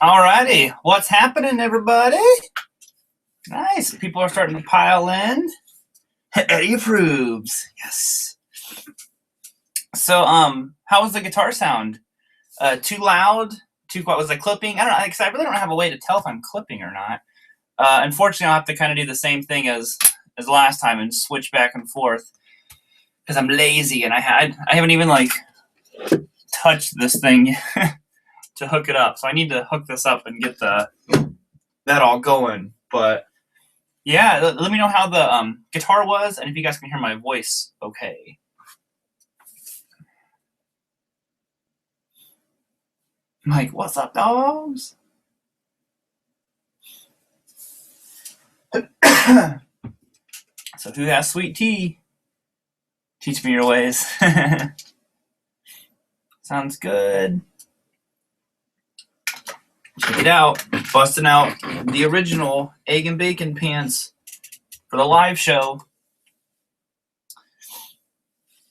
Alrighty, what's happening, everybody? Nice, people are starting to pile in. Eddie approves. Yes. So, how was the guitar sound? Too loud? Too quiet? Was I clipping? I don't know, because I really don't have a way to tell if I'm clipping or not. Unfortunately, I'll have to kind of do the same thing as last time and switch back and forth because I'm lazy and I haven't even like touched this thing to hook it up. So I need to hook this up and get that all going. But yeah, let me know how the guitar was and if you guys can hear my voice okay. Mike, what's up, dogs? So who has sweet tea? Teach me your ways. Sounds good. Check it out. Busting out the original egg and bacon pants for the live show.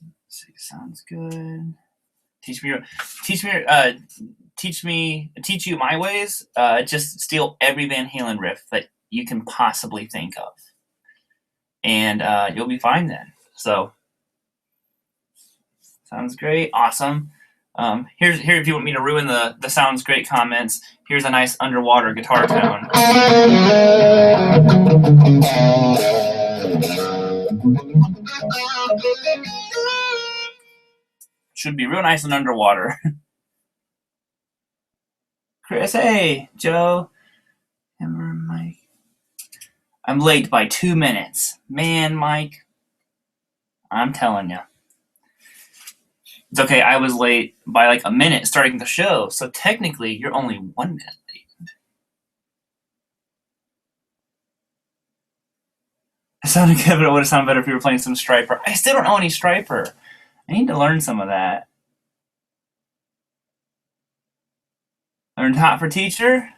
Let's see, sounds good. Teach you my ways. Just steal every Van Halen riff that you can possibly think of, and you'll be fine then. So, sounds great, awesome. Here, if you want me to ruin the sounds great comments, here's a nice underwater guitar tone. Should be real nice and underwater. Chris, hey, Joe, Emma, Mike. I'm late by 2 minutes. Man, Mike, I'm telling you. It's okay, I was late by like a minute starting the show, so technically you're only 1 minute late. It sounded good, but it would have sounded better if you were playing some Stryper. I still don't know any Stryper. I need to learn some of that. Learned Hot for Teacher.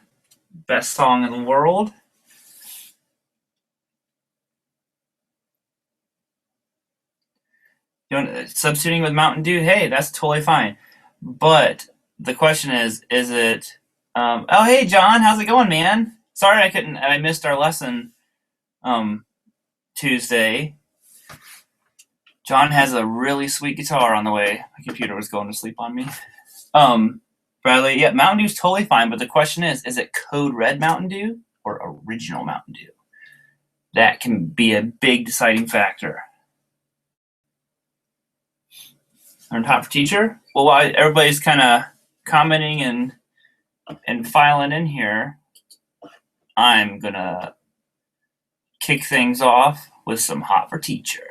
Best song in the world. Substituting with Mountain Dew, hey, that's totally fine. But the question is it... oh, hey, John, how's it going, man? Sorry I missed our lesson Tuesday. John has a really sweet guitar on the way. My computer was going to sleep on me. Bradley, yeah, Mountain Dew's totally fine, but the question is it Code Red Mountain Dew or original Mountain Dew? That can be a big deciding factor. Learned Hot for Teacher? Well, while everybody's kind of commenting and filing in here, I'm going to kick things off with some Hot for Teacher.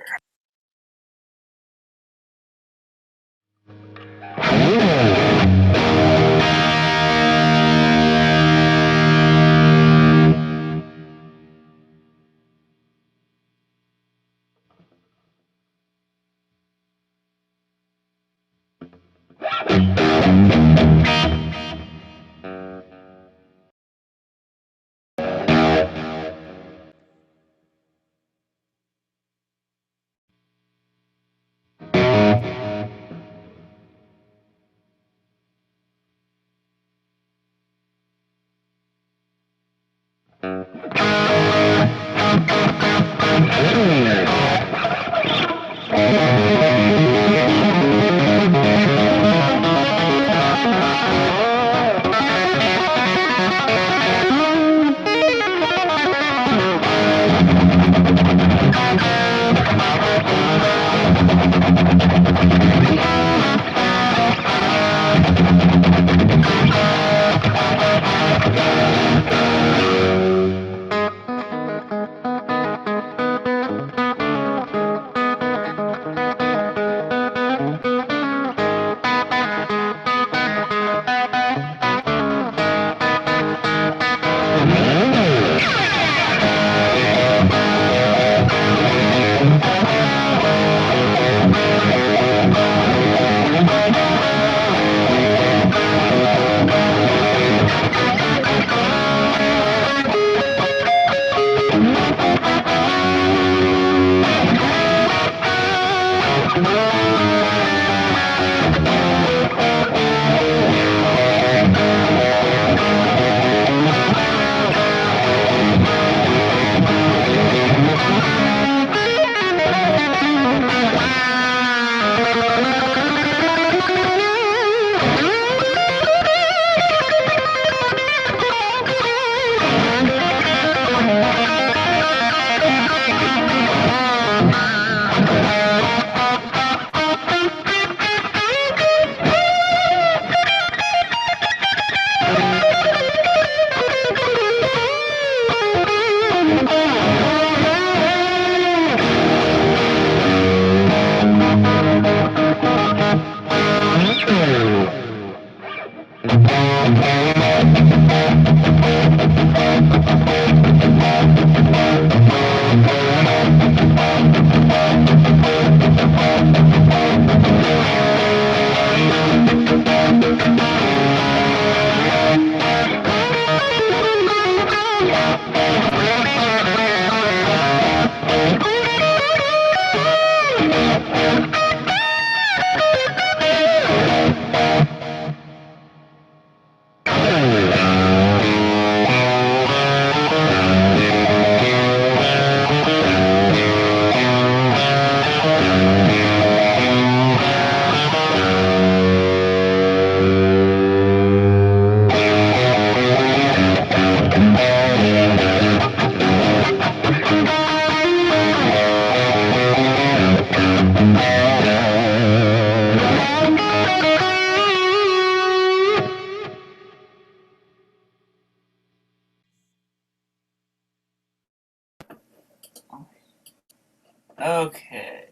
Okay.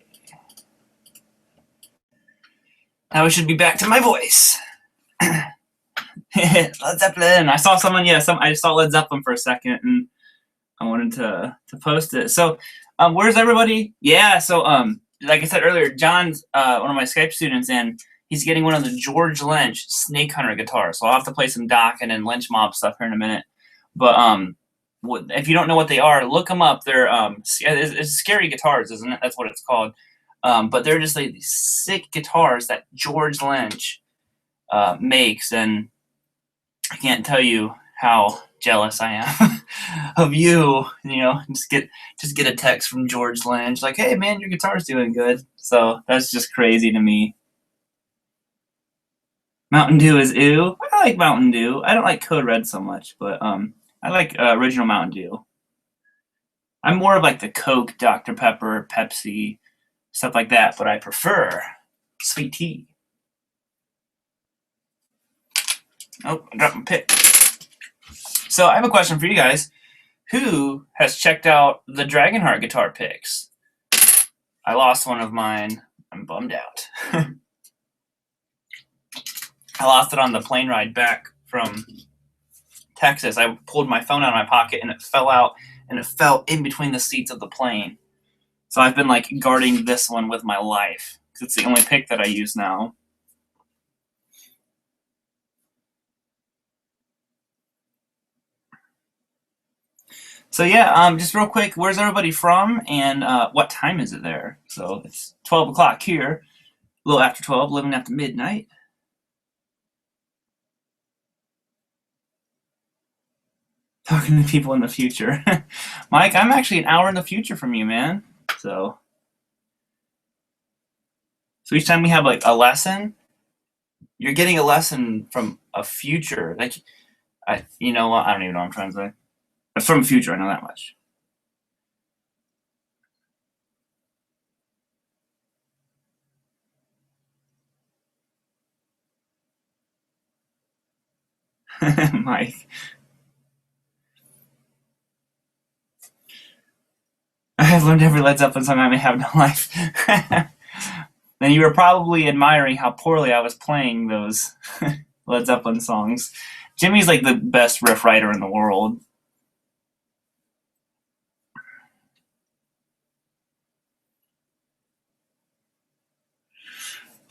Now we should be back to my voice. Led Zeppelin. I saw someone. Yeah, I just saw Led Zeppelin for a second, and I wanted to post it. So, where's everybody? Yeah. So, like I said earlier, John's one of my Skype students, and he's getting one of the George Lynch Snake Hunter guitars. So I'll have to play some Dokken and Lynch Mob stuff here in a minute. But if you don't know what they are, look them up. They're it's scary guitars, isn't it? That's what it's called. But they're just like these sick guitars that George Lynch makes, and I can't tell you how jealous I am of you. You know, just get a text from George Lynch like, "Hey man, your guitar's doing good." So that's just crazy to me. Mountain Dew is ew. I like Mountain Dew. I don't like Code Red so much, but I like original Mountain Dew. I'm more of like the Coke, Dr. Pepper, Pepsi, stuff like that, but I prefer sweet tea. Oh, I dropped my pick. So I have a question for you guys. Who has checked out the Dragonheart guitar picks? I lost one of mine. I'm bummed out. I lost it on the plane ride back from Texas. I pulled my phone out of my pocket and it fell out, and it fell in between the seats of the plane. So I've been like guarding this one with my life because it's the only pick that I use now. So yeah, just real quick, where's everybody from, and what time is it there? So it's 12 o'clock here, a little after 12, living after midnight. Talking to people in the future. Mike, I'm actually an hour in the future from you, man. So, so each time we have like a lesson, you're getting a lesson from a future. Like, you know what? I don't even know what I'm trying to say. It's from the future. I know that much. Mike, I have learned every Led Zeppelin song I may have no life. Then you were probably admiring how poorly I was playing those Led Zeppelin songs. Jimmy's like the best riff writer in the world.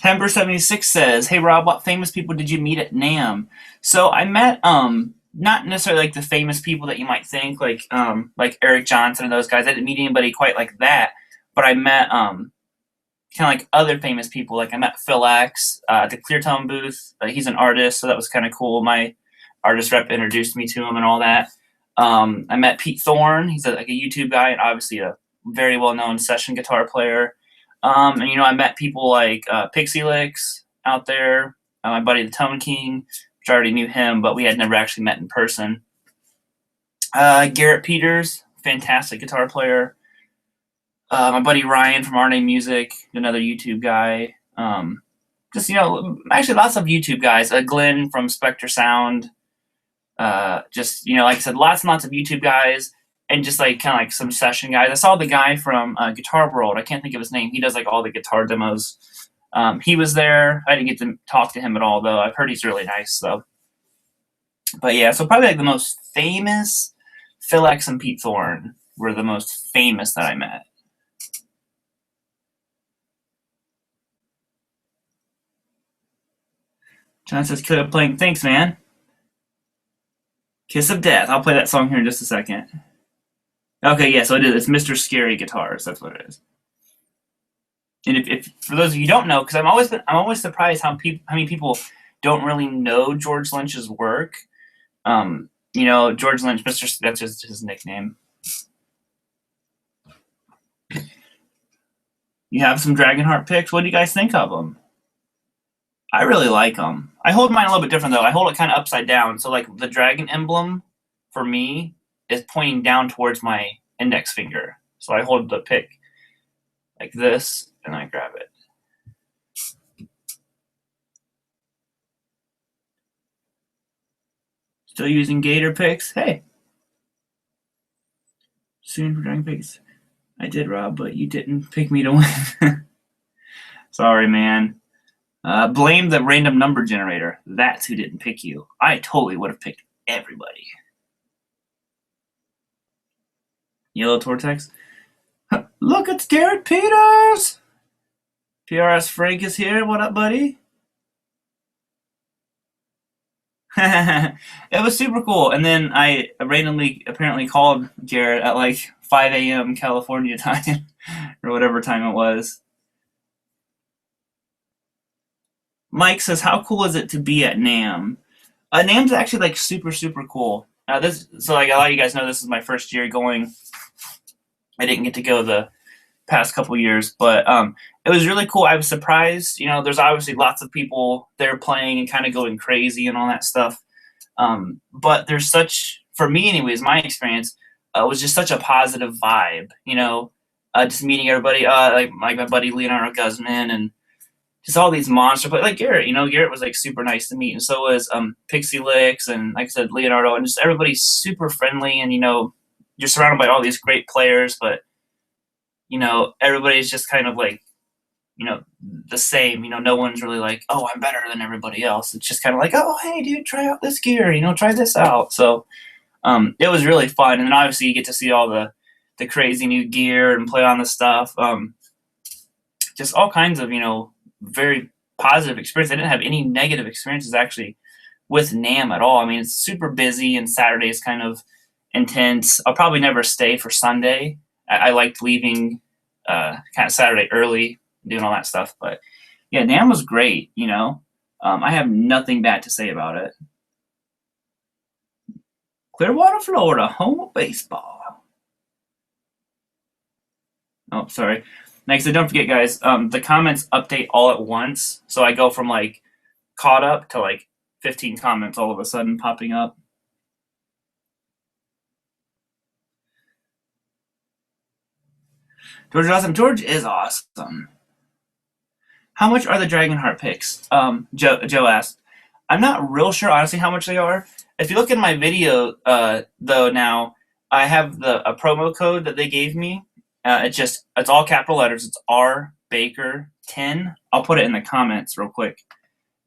Temper76 says, "Hey Rob, what famous people did you meet at NAMM?" So I met not necessarily like the famous people that you might think, like Eric Johnson and those guys. I didn't meet anybody quite like that, but I met kind of like other famous people. Like I met Phil X at the Cleartone booth. He's an artist, so that was kind of cool. My artist rep introduced me to him and all that. I met Pete Thorne. He's like a YouTube guy and obviously a very well known session guitar player. And you know, I met people like Pixie Licks out there. My buddy the Tone King, which I already knew him, but we had never actually met in person. Garrett Peters, fantastic guitar player. My buddy Ryan from RNA Music, another YouTube guy. Just, you know, actually lots of YouTube guys. Glenn from Spectre Sound. Just, you know, like I said, lots and lots of YouTube guys, and just like kind of like some session guys. I saw the guy from Guitar World. I can't think of his name. He does like all the guitar demos. He was there. I didn't get to talk to him at all, though. I've heard he's really nice. So, but yeah, so probably like the most famous, Phil X and Pete Thorne were the most famous that I met. John says, "Could have playing." Thanks, man. Kiss of Death. I'll play that song here in just a second. Okay, yeah, so it is. It's Mr. Scary Guitars. That's what it is. And if for those of you who don't know, because I'm always surprised how many people don't really know George Lynch's work. You know, George Lynch, Mr. That's just his nickname. You have some Dragonheart picks. What do you guys think of them? I really like them. I hold mine a little bit different though. I hold it kind of upside down. So like the dragon emblem for me is pointing down towards my index finger. So I hold the pick like this and I grab it. Still using Gator picks? Hey. Soon for dragon picks. I did, Rob, but you didn't pick me to win. Sorry, man. Blame the random number generator. That's who didn't pick you. I totally would have picked everybody. Yellow Tortex. Look, it's Garrett Peters! PRS Frank is here. What up, buddy? It was super cool. And then I randomly apparently called Garrett at like 5 a.m. California time or whatever time it was. Mike says, "How cool is it to be at NAMM?" NAMM's actually like super, super cool. So like a lot of you guys know, this is my first year going. I didn't get to go the past couple years, but it was really cool. I was surprised. You know, there's obviously lots of people there playing and kind of going crazy and all that stuff. But there's such, for me anyways, my experience was just such a positive vibe. You know, just meeting everybody, like my buddy Leonardo Guzman and just all these monster, but like Garrett, you know, Garrett was like super nice to meet, and so was Pixie Licks, and like I said, Leonardo, and just everybody's super friendly, and you know, you're surrounded by all these great players, but you know, everybody's just kind of like, you know, the same. You know, no one's really like, oh, I'm better than everybody else. It's just kind of like, oh, hey, dude, try out this gear. You know, try this out. So it was really fun, and then obviously you get to see all the crazy new gear and play on the stuff. Just all kinds of, you know, very positive experience. I didn't have any negative experiences actually with NAMM at all. I mean, it's super busy, and Saturdays kind of intense. I'll probably never stay for Sunday. I liked leaving kind of Saturday early, doing all that stuff. But yeah, NAMM was great, you know. I have nothing bad to say about it. Clearwater, Florida, home of baseball. Oh, sorry. Next, don't forget, guys, the comments update all at once. So I go from like caught up to like 15 comments all of a sudden popping up. George is awesome. George is awesome. How much are the Dragonheart picks? Joe asked. I'm not real sure, honestly, how much they are. If you look in my video, though, now I have a promo code that they gave me. It's all capital letters. It's R Baker 10. I'll put it in the comments real quick,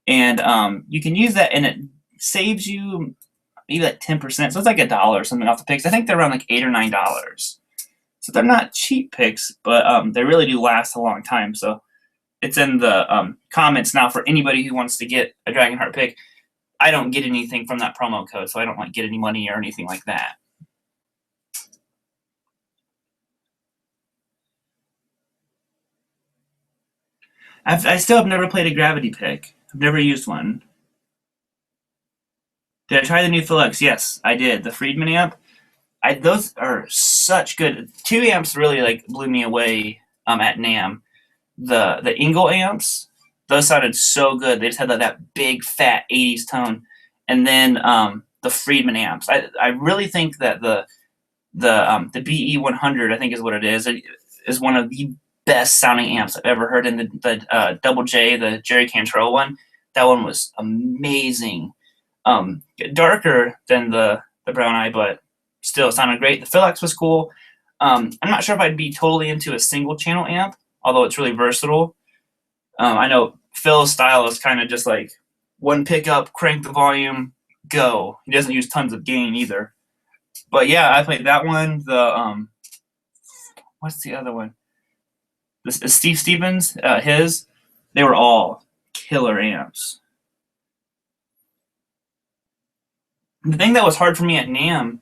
and you can use that, and it saves you maybe like 10%. So it's like $1 or something off the picks. I think they're around like $8 or $9. So they're not cheap picks, but they really do last a long time. So it's in the comments now for anybody who wants to get a Dragonheart pick. I don't get anything from that promo code, so I don't like get any money or anything like that. I still have never played a Gravity pick. I've never used one. Did I try the new Philux? Yes, I did. The Friedman amp. Those are such good. 2 amps really like blew me away at NAMM. The Engel amps, those sounded so good. They just had that big fat 80s tone. And then the Friedman amps. I really think that the BE100, I think is what it is one of the best sounding amps I've ever heard. And the Double J, the Jerry Cantrell one, that one was amazing. Darker than the Brown Eye, but still sounded great. The Philux was cool. I'm not sure if I'd be totally into a single channel amp, although it's really versatile. I know Phil's style is kind of just like one pickup, crank the volume, go. He doesn't use tons of gain either. But yeah, I played that one. The what's the other one? This is Steve Stevens. They were all killer amps. The thing that was hard for me at NAMM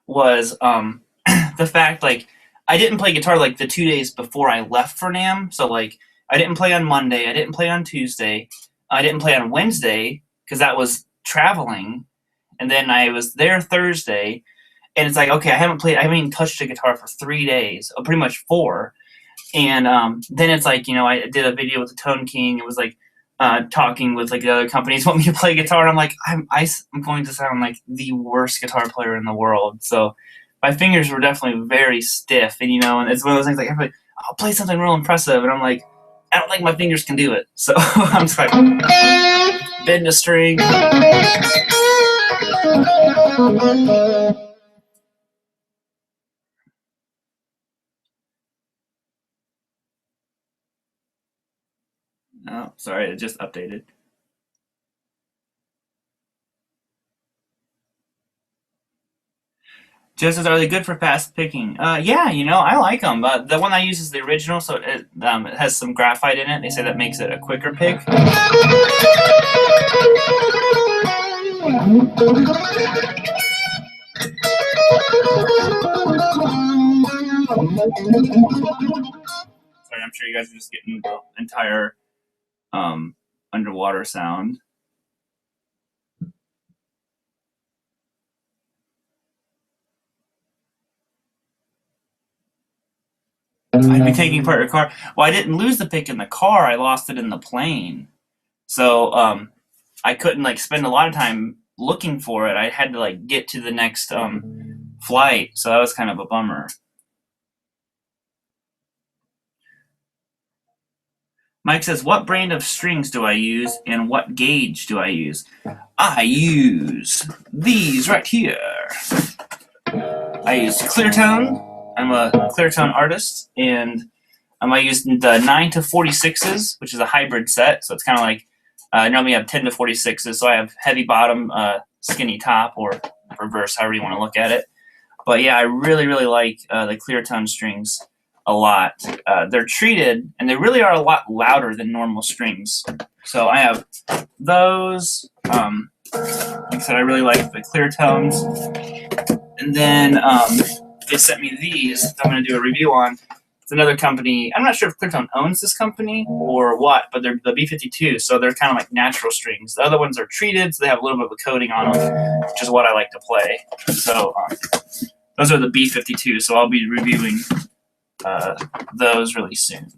was the fact, like, I didn't play guitar like the 2 days before I left for NAMM. So like I didn't play on Monday, I didn't play on Tuesday, I didn't play on Wednesday because that was traveling, and then I was there Thursday, and it's like, okay, I haven't even touched a guitar for 3 days, or pretty much 4, and then it's like, you know, I did a video with the Tone King. It was like talking with like the other companies want me to play guitar, and I'm like, I'm going to sound like the worst guitar player in the world. So my fingers were definitely very stiff, and you know, and it's one of those things like, everybody, I'll play something real impressive, and I'm like, I don't think my fingers can do it. So I'm just like, bend a string. Oh, sorry, it just updated. Just as are they good for fast picking? Yeah, you know, I like them. The one I use is the original, so it has some graphite in it. They say that makes it a quicker pick. Sorry, I'm sure you guys are just getting the entire underwater sound. I'd be taking apart your car. Well, I didn't lose the pick in the car. I lost it in the plane. So I couldn't like spend a lot of time looking for it. I had to like get to the next flight. So that was kind of a bummer. Mike says, what brand of strings do I use and what gauge do I use? I use these right here. I use Cleartone. I'm a Cleartone artist, and I use the 9-46s, which is a hybrid set. So it's kind of like, normally I have 10-46s, so I have heavy bottom, skinny top, or reverse, however you want to look at it. But yeah, I really, really like the Cleartone strings a lot. They're treated, and they really are a lot louder than normal strings. So I have those. Like I said, I really like the Cleartones. And then they sent me these that I'm going to do a review on. It's another company. I'm not sure if Cleartone owns this company or what, but they're the B52, so they're kind of like natural strings. The other ones are treated, so they have a little bit of a coating on them, which is what I like to play. So those are the B52, so I'll be reviewing those really soon.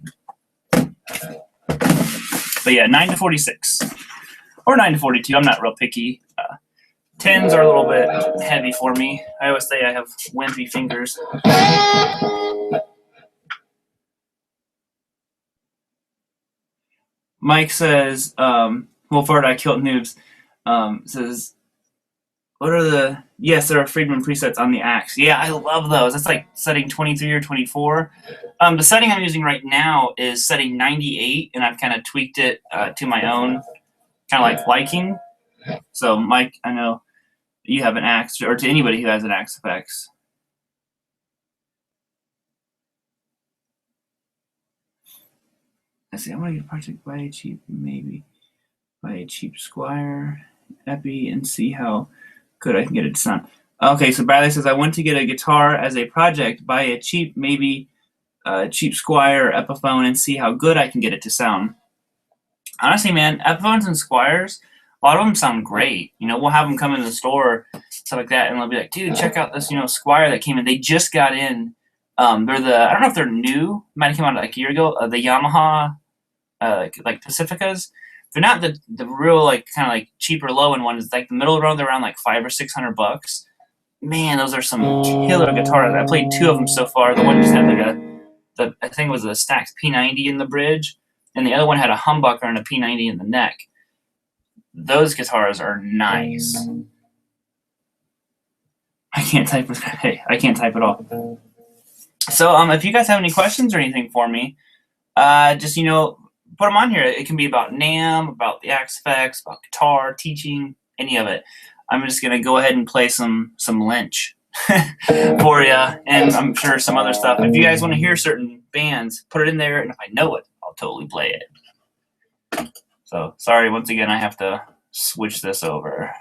But yeah, 9 to 46 or 9 to 42. I'm not real picky. 10s are a little bit heavy for me. I always say I have wimpy fingers. Mike says, Wolford, I killed noobs. Says, what are the? Yes, there are Friedman presets on the axe. Yeah, I love those. That's like setting 23 or 24. The setting I'm using right now is setting 98, and I've kind of tweaked it to my own kind of like liking. So, Mike, I know you have an axe, or to anybody who has an axe effects. I see. I want to get a project by a cheap, maybe by a cheap Squire Epi, and see how good I can get it to sound. Okay, so Bradley says I want to get a guitar as a project, buy a cheap, maybe cheap Squire Epiphone, and see how good I can get it to sound. Honestly, man, Epiphones and Squires, a lot of them sound great. You know, we'll have them come in the store, stuff like that, and they'll be like, dude, check out this, Squire that came in. They just got in. They're I don't know if they're new. Might have came out like a year ago. The Yamaha, like Pacificas. They're not the real like kind of like cheaper low end ones. Like the middle row, they're around like $500 or $600. Man, those are some killer guitars. I played 2 of them so far. The one just had like I think it was a Stax P90 in the bridge, and the other one had a humbucker and a P90 in the neck. Those guitars are nice. I can't type. Hey, I can't type at all. So if you guys have any questions or anything for me, just put them on here. It can be about NAMM, about the Axe Effects, about guitar, teaching, any of it. I'm just gonna go ahead and play some Lynch for you, and I'm sure some other stuff. If you guys want to hear certain bands, put it in there, and if I know it, I'll totally play it. So sorry, once again, I have to switch this over.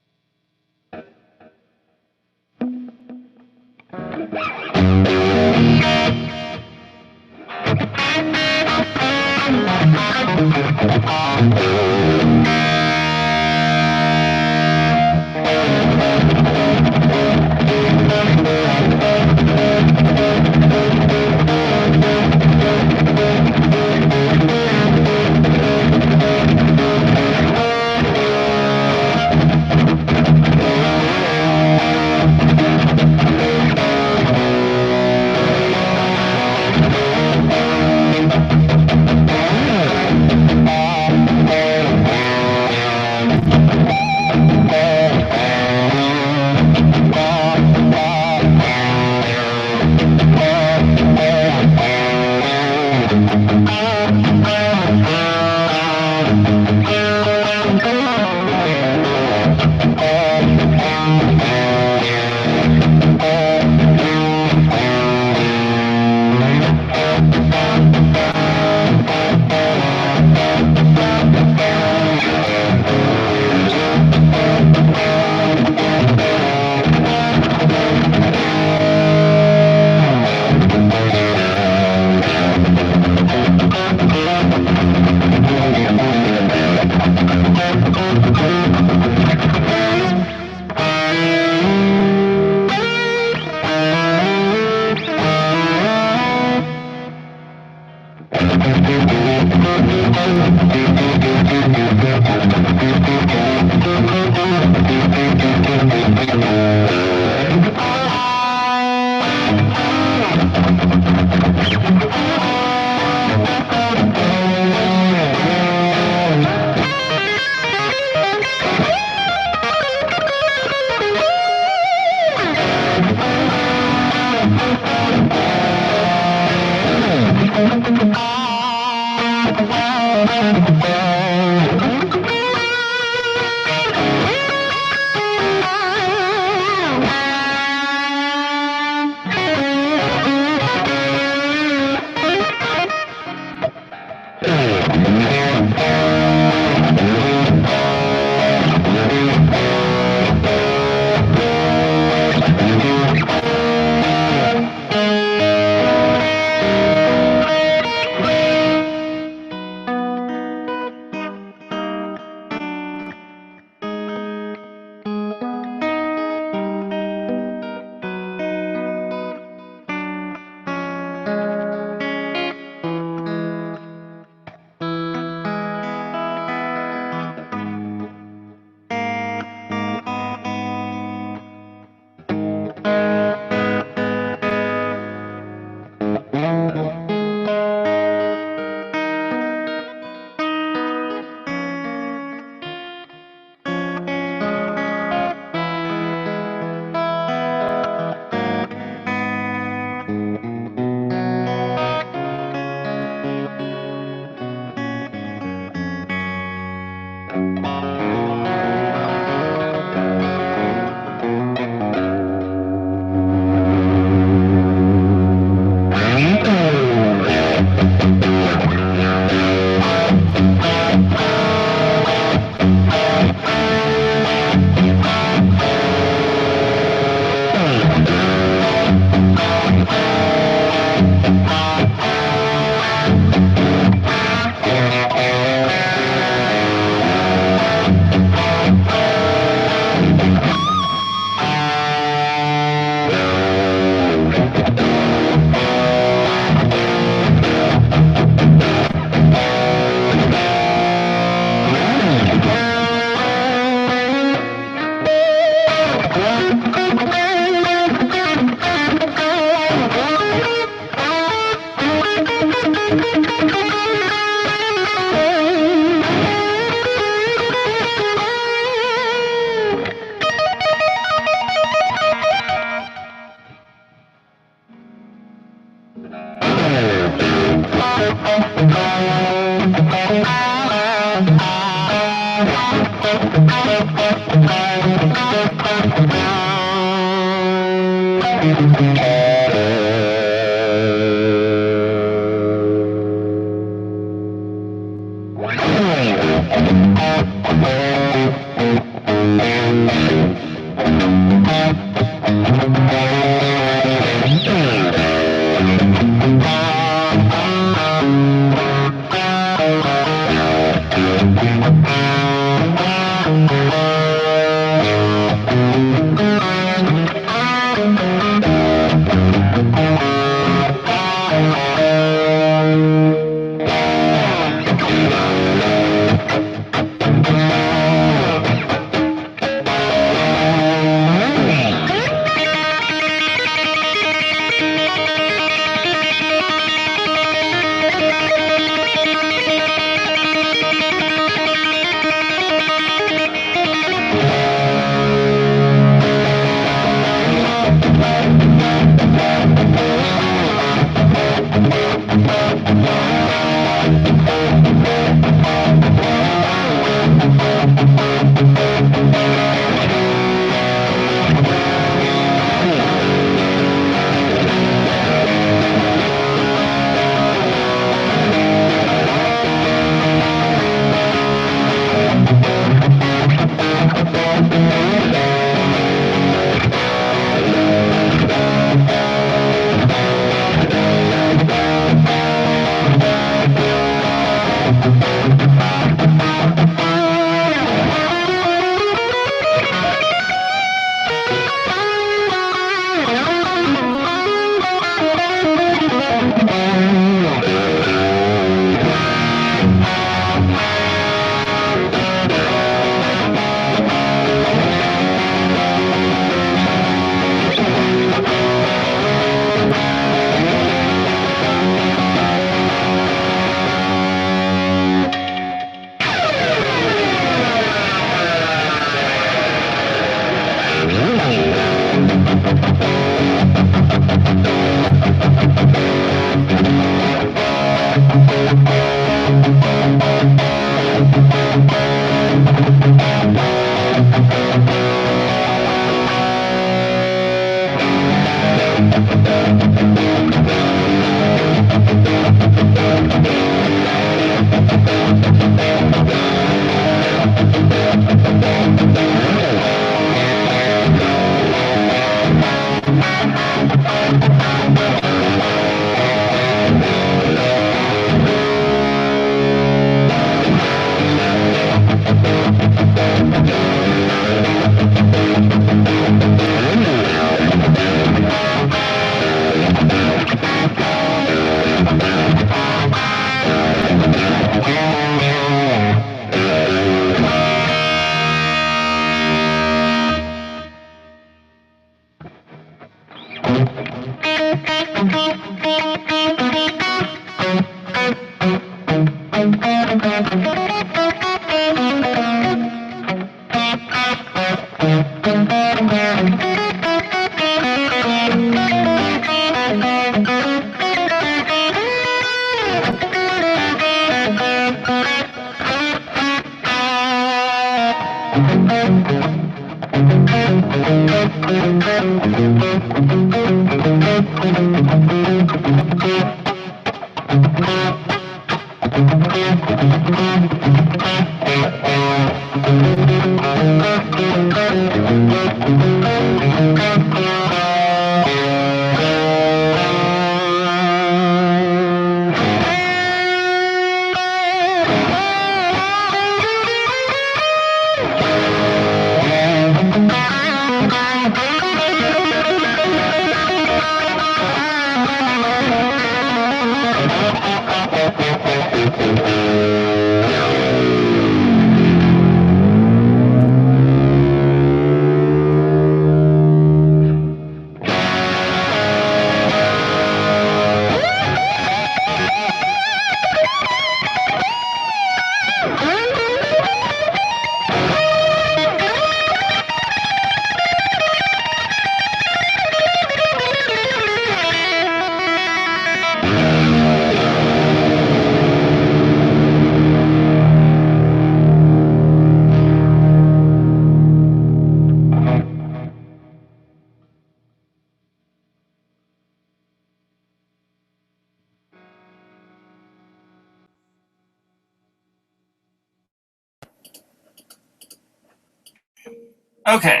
Okay,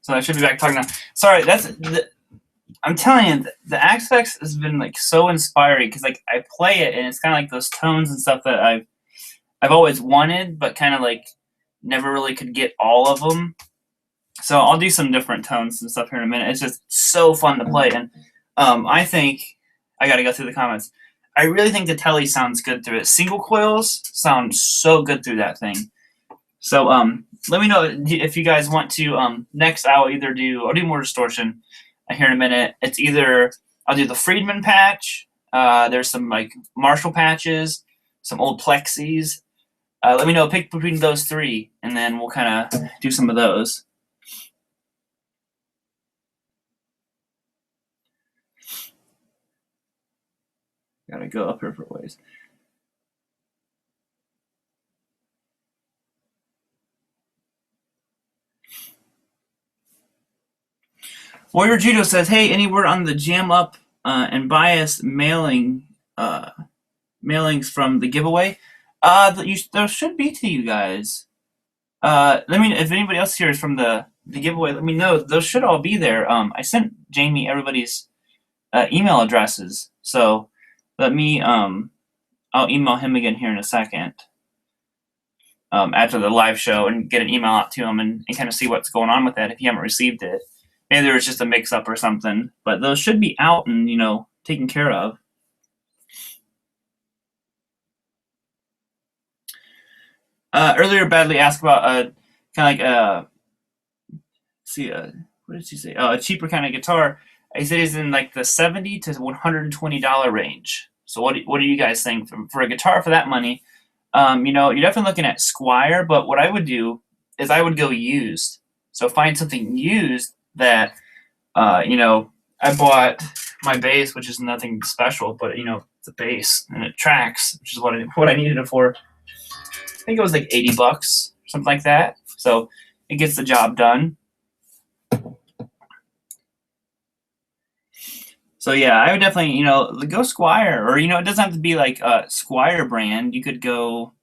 so I should be back talking now. Sorry, I'm telling you, the Axe FX has been like so inspiring because like I play it and it's kind of like those tones and stuff that I've always wanted, but kind of like never really could get all of them. So I'll do some different tones and stuff here in a minute. It's just so fun to play, and I think I got to go through the comments. I really think the Tele sounds good through it. Single coils sound so good through that thing. So let me know if you guys want to. Next, I'll do more distortion here in a minute. It's either I'll do the Friedman patch. There's some like Marshall patches, some old Plexis. Let me know. Pick between those three, and then we'll kind of do some of those. Gotta go up here for ways. Warrior Judo says, "Hey, any word on the Jam Up and Bias mailings from the giveaway? There should be to you guys. Let me if anybody else here is from the giveaway. Let me know. Those should all be there. I sent Jamie everybody's email addresses, so let me. I'll email him again here in a second. After the live show and get an email out to him and kind of see what's going on with that if you haven't received it. Maybe there was just a mix-up or something, but those should be out and, taken care of. Earlier, Badly asked about kind of like what did she say? A cheaper kind of guitar. He said he's in like the $70 to $120 range. So what do you guys think for a guitar for that money? You're definitely looking at Squier, but what I would do is I would go used. So find something used that, I bought my bass, which is nothing special, but it's a bass and it tracks, which is what I needed it for. I think it was like $80, something like that. So it gets the job done. So yeah, I would definitely, go Squier, or it doesn't have to be like a Squier brand. You could go,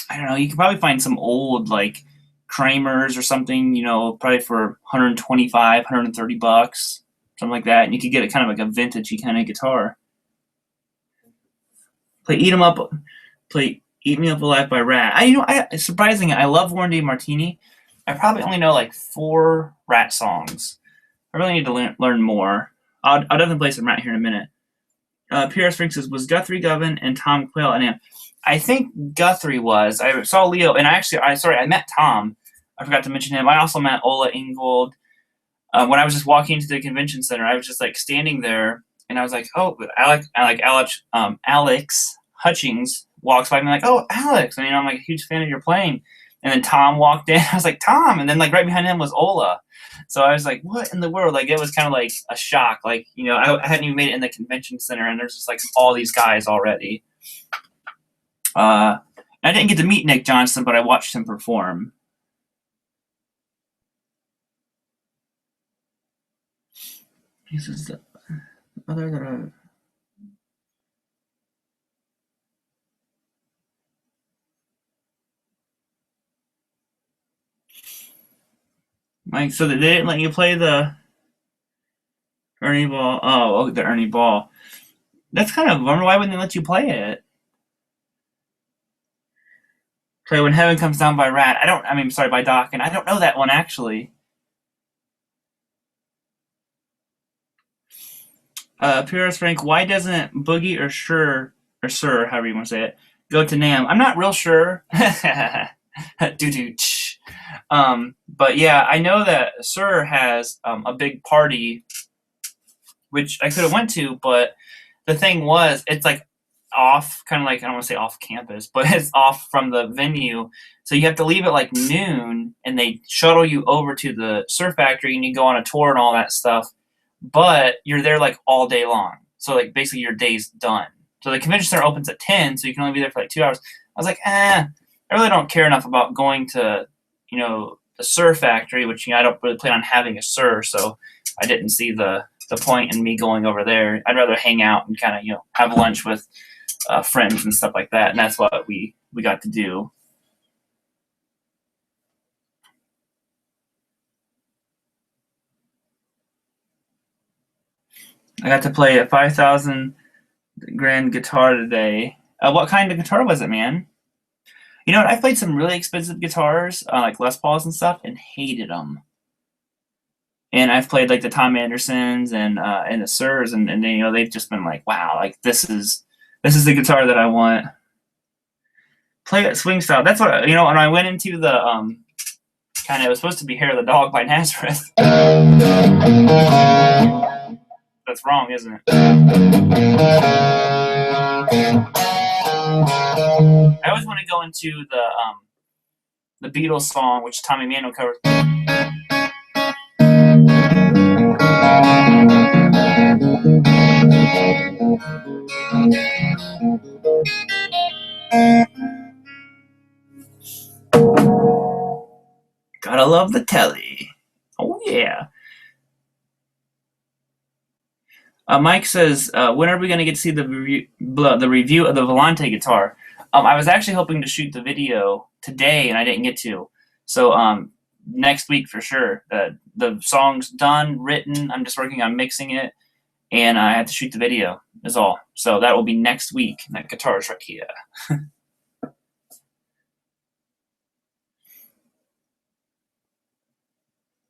I don't know, you could probably find some old like Kramers or something, probably for $125, $130, something like that, and you could get it kind of like a vintagey kind of guitar. Play Eat 'Em Up, play Eat Me Up Alive by Rat. Surprisingly, I love Warren D. Martini. I probably only know like 4 Rat songs. I really need to learn more. I'll definitely play some Rat here in a minute. Pierre Spring says, was Guthrie Govan and Tom Quayle an amp? I think Guthrie was. I saw Leo, and I met Tom. I forgot to mention him. I also met Ola Ingold. When I was just walking into the convention center, I was just like standing there, and I was like, oh, Alex Hutchings walks by me like, "Oh, Alex," and I'm like a huge fan of your playing. And then Tom walked in. I was like, "Tom," and then like right behind him was Ola. So I was like, "What in the world?" Like it was kind of like a shock. Like I hadn't even made it in the convention center, and there's just like all these guys already. I didn't get to meet Nick Johnson, but I watched him perform. This is the other that I. Mike, so they didn't let you play the Ernie Ball. Oh, the Ernie Ball. That's kind of a bummer. Why wouldn't they let you play it? Play When Heaven Comes Down by Rat. Sorry, by Dokken. I don't know that one actually. Purist Frank, why doesn't Boogie or Sir, however you want to say it, go to NAMM? I'm not real sure. But yeah, I know that Sir has a big party, which I could have went to, but the thing was, it's like off, kind of like, I don't want to say off campus, but it's off from the venue. So you have to leave at like noon, and they shuttle you over to the Surf Factory, and you go on a tour and all that stuff. But you're there like all day long. So like basically your day's done. So the convention center opens at 10, so you can only be there for like 2 hours. I was like, I really don't care enough about going to, the Surf Factory, which I don't really plan on having a Sur, so I didn't see the point in me going over there. I'd rather hang out and kind of, have lunch with friends and stuff like that, and that's what we got to do. I got to play a 5,000 grand guitar today. What kind of guitar was it, man? You know what? I've played some really expensive guitars, like Les Pauls and stuff, and hated them. And I've played like the Tom Andersons and the Surs, and they've just been like, wow, like this is the guitar that I want. Play it swing style. That's what when I went into the kind of, it was supposed to be Hair of the Dog by Nazareth. That's wrong, isn't it? I always want to go into the Beatles song, which Tommy Mano covers. Gotta love the telly. Oh yeah. Mike says, when are we going to get to see the review of the Volante guitar? I was actually hoping to shoot the video today, and I didn't get to. So next week for sure. The song's done, written. I'm just working on mixing it, and I have to shoot the video is all. So that will be next week. That guitar's right here.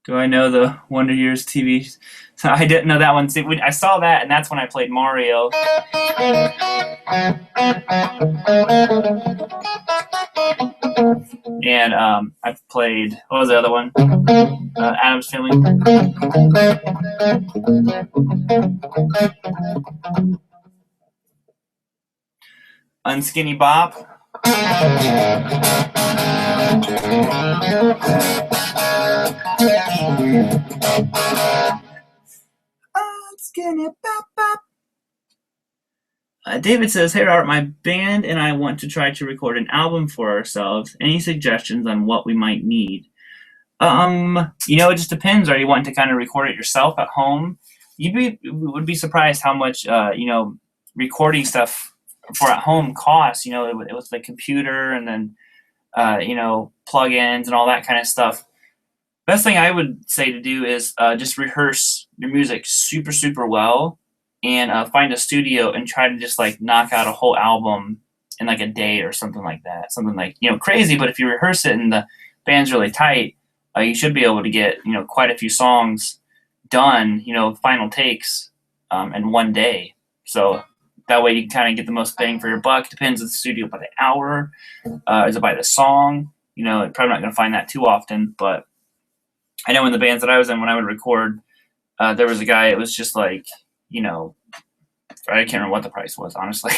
Do I know the Wonder Years TV? So I didn't know that one. See, I saw that, and that's when I played Mario. And I've played, what was the other one? Adam's Family. Unskinny Bop. Unskinny Bop Bop. David says, "Hey Robert, my band and I want to try to record an album for ourselves. Any suggestions on what we might need?" It just depends. Are you wanting to kind of record it yourself at home? You would be surprised how much recording stuff for at home costs. It was the computer and then plugins and all that kind of stuff. Best thing I would say to do is just rehearse your music super, super well, and find a studio and try to just like knock out a whole album in like a day or something like that. Something like, crazy, but if you rehearse it and the band's really tight, you should be able to get, quite a few songs done, final takes in one day. So that way you can kind of get the most bang for your buck. Depends on the studio by the hour. Is it by the song? Probably not going to find that too often, but I know in the bands that I was in, when I would record, there was a guy, it was just like, I can't remember what the price was, honestly,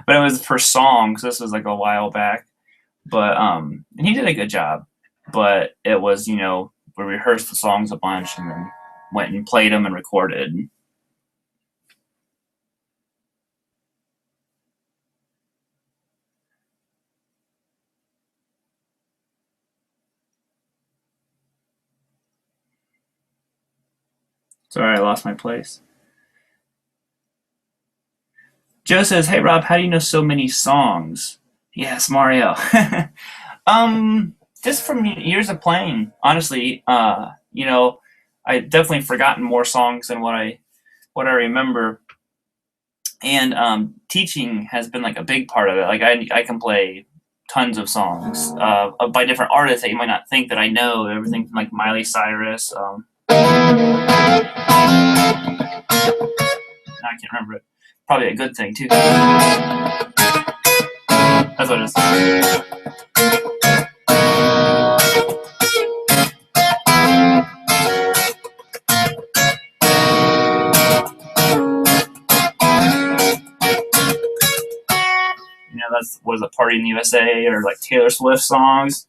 but it was per song. So this was like a while back. But and he did a good job. But it was, we rehearsed the songs a bunch and then went and played them and recorded. Sorry, I lost my place. Joe says, "Hey Rob, how do you know so many songs?" Yes, Mario. um, just from years of playing, honestly. I definitely forgotten more songs than what I remember, and teaching has been like a big part of it. Like I can play tons of songs by different artists that you might not think that I know. Everything from like Miley Cyrus. I can't remember it. Probably a good thing too. That's what it is. That's what is it, Party in the USA or like Taylor Swift songs.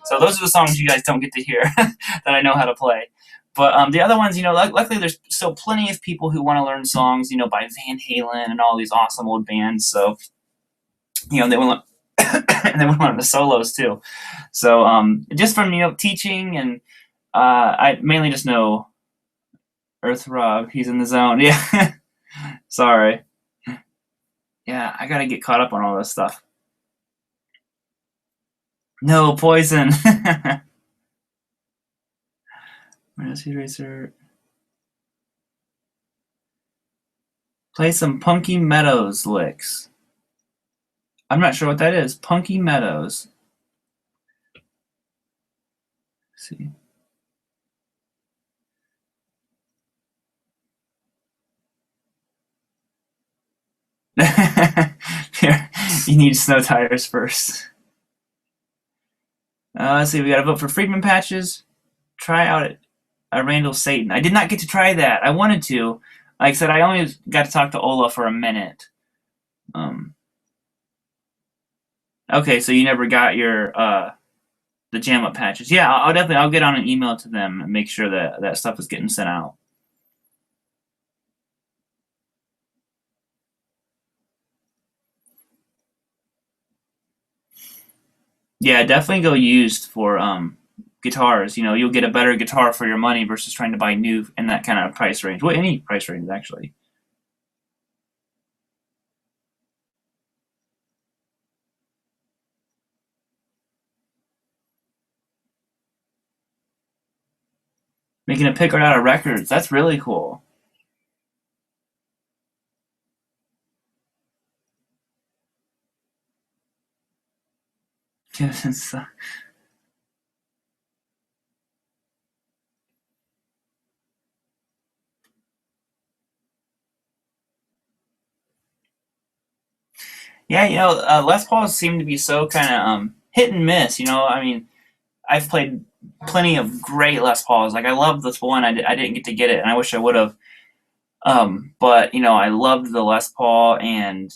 So those are the songs you guys don't get to hear that I know how to play. But the other ones, luckily there's still plenty of people who want to learn songs, by Van Halen and all these awesome old bands. So, they want and they want to learn the solos too. So just from teaching and I mainly just know Earth Rob. He's in the zone. Yeah. Sorry. Yeah, I gotta get caught up on all this stuff. No poison. Mercy Racer. Play some Punky Meadows licks. I'm not sure what that is. Punky Meadows. Let's see. Here, you need snow tires first. Let's see. We got to vote for Friedman patches. Try out Randall Satan. I did not get to try that. I wanted to. Like I said, I only got to talk to Ola for a minute. Okay, so you never got your the jam up patches. Yeah, I'll get on an email to them and make sure that that stuff is getting sent out. Yeah, definitely go used for guitars. You'll get a better guitar for your money versus trying to buy new in that kind of price range. Well, any price range actually. Making a pickard out of records. That's really cool. Yeah, Les Pauls seem to be so kind of hit and miss. I mean, I've played plenty of great Les Pauls. Like I love this one. I didn't get to get it, and I wish I would have. But I loved the Les Paul, and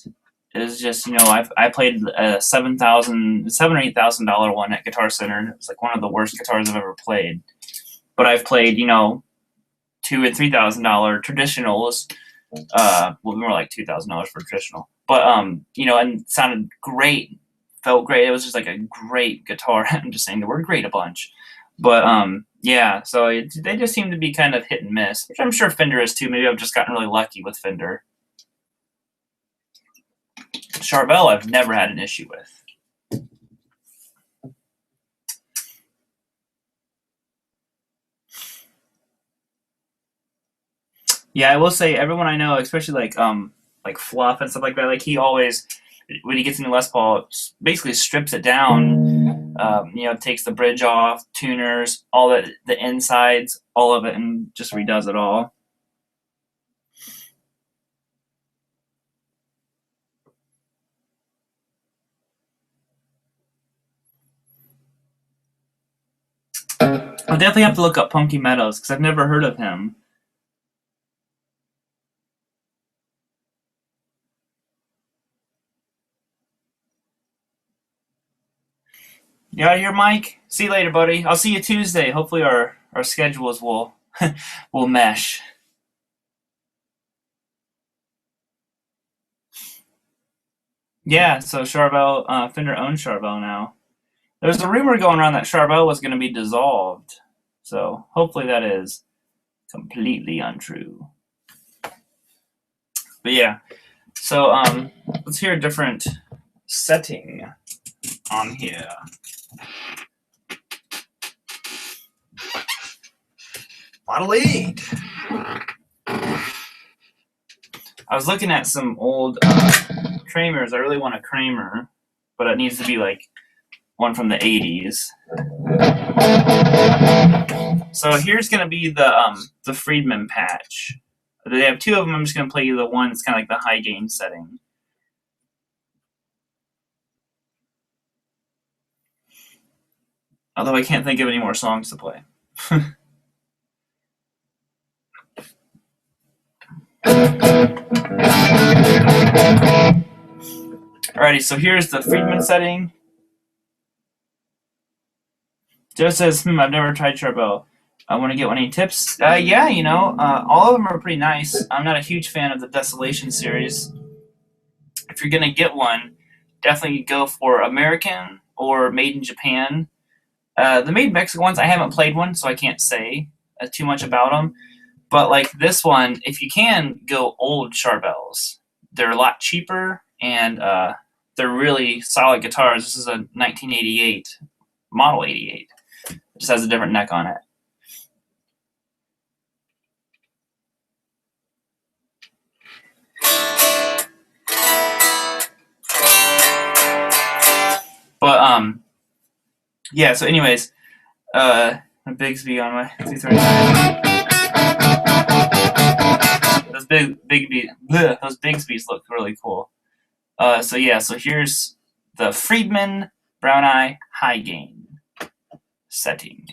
it was just I played a $7 or $8,000 one at Guitar Center, and it was like one of the worst guitars I've ever played. But I've played $2,000 and $3,000 traditionals. Well, more like $2,000 for traditional. But and it sounded great, felt great. It was just like a great guitar. I'm just saying the word "great" a bunch. But yeah, so they just seem to be kind of hit and miss, which I'm sure Fender is too. Maybe I've just gotten really lucky with Fender. Charvel, I've never had an issue with. Yeah, I will say everyone I know, especially like Fluff and stuff like that, like he always when he gets into Les Paul, basically strips it down. Takes the bridge off, tuners, all the insides, all of it, and just redoes it all. I'll definitely have to look up Punky Meadows because I've never heard of him. You out here, Mike? See you later, buddy. I'll see you Tuesday. Hopefully our schedules will will mesh. Yeah, so Charbel, Fender owns Charbel now. There's a rumor going around that Charbel was going to be dissolved. So hopefully that is completely untrue. But yeah, so let's hear a different setting on here. Model 8. I was looking at some old Kramers. I really want a Kramer, but it needs to be like one from the 80s. So here's going to be the Friedman patch. They have two of them. I'm just going to play you the one that's kind of like the high gain setting. Although I can't think of any more songs to play. Alrighty, so here's the Friedman setting. Joe says, I've never tried Charbel. I want to get one. Any tips? Yeah, you know, all of them are pretty nice. I'm not a huge fan of the Desolation series. If you're going to get one, definitely go for American or Made in Japan. The Made in Mexico ones, I haven't played one, so I can't say too much about them. But like this one, if you can, go old Charbels. They're a lot cheaper, and they're really solid guitars. This is a 1988, Model 88. It just has a different neck on it. But yeah. So, anyways, Bigsby on my 239. Those Bigsbys look really cool. So yeah. So here's the Friedman Brown Eye high gain setting.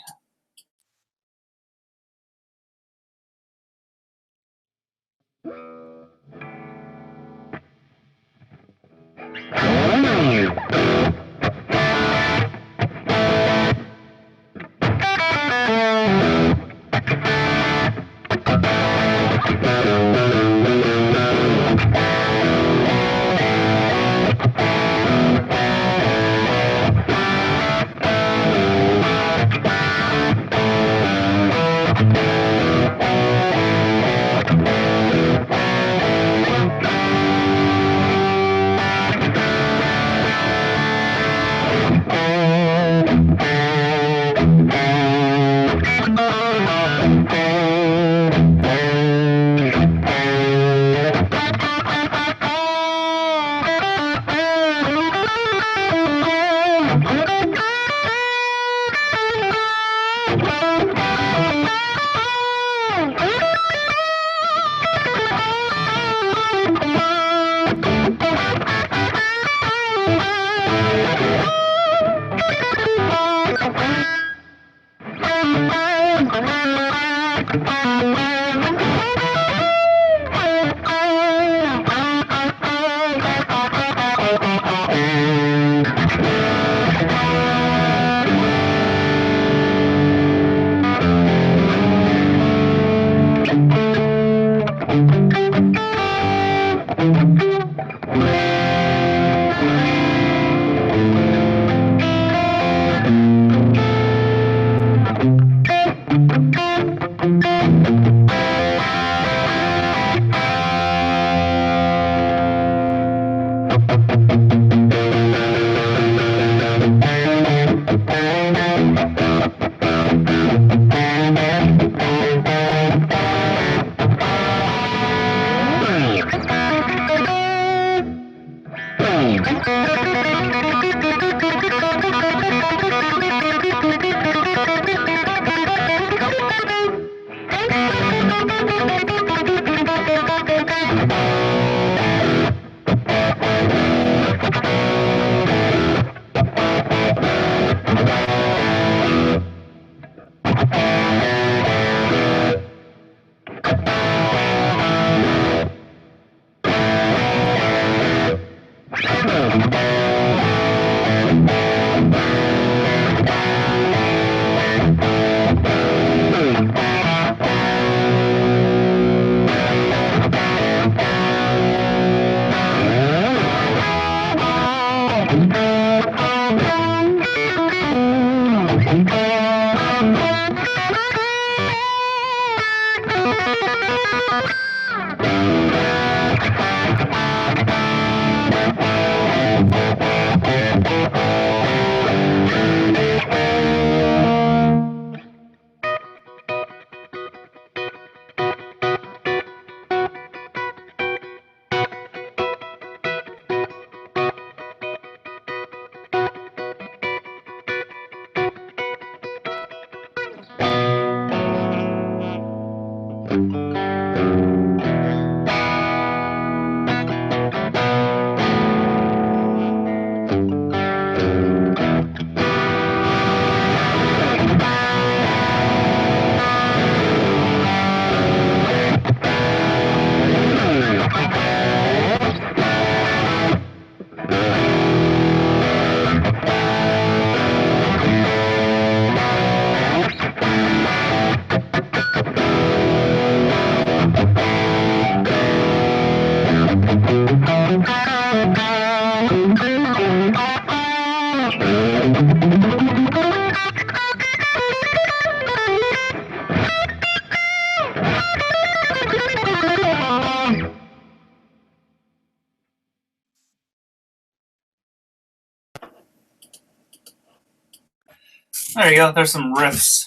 There you go. There's some riffs.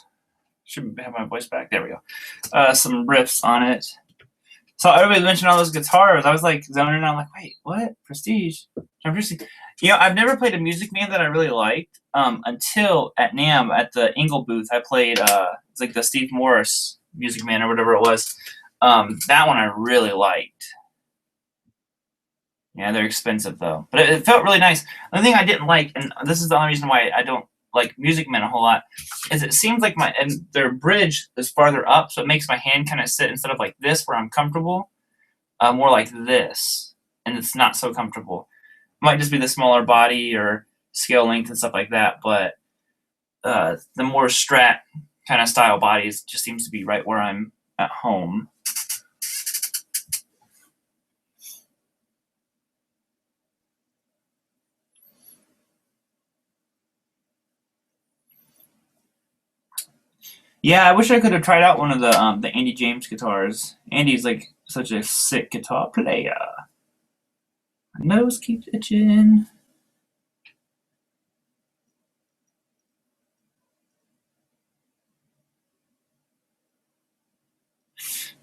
Should have my voice back. There we go. Some riffs on it. So everybody mentioned all those guitars. I was like zoning out. I'm like, wait, what? Prestige? You know, I've never played a Music Man that I really liked until at NAMM at the Ingle booth. I played it's like the Steve Morris Music Man or whatever it was. That one I really liked. Yeah, they're expensive though, but it felt really nice. The thing I didn't like, and this is the only reason why I don't like Music Man a whole lot, is it seems like their bridge is farther up, so it makes my hand kind of sit instead of like this where I'm comfortable, more like this, and it's not so comfortable. Might just be the smaller body or scale length and stuff like that, but the more Strat kind of style bodies just seems to be right where I'm at home. Yeah, I wish I could have tried out one of the Andy James guitars. Andy's like such a sick guitar player. My nose keeps itching.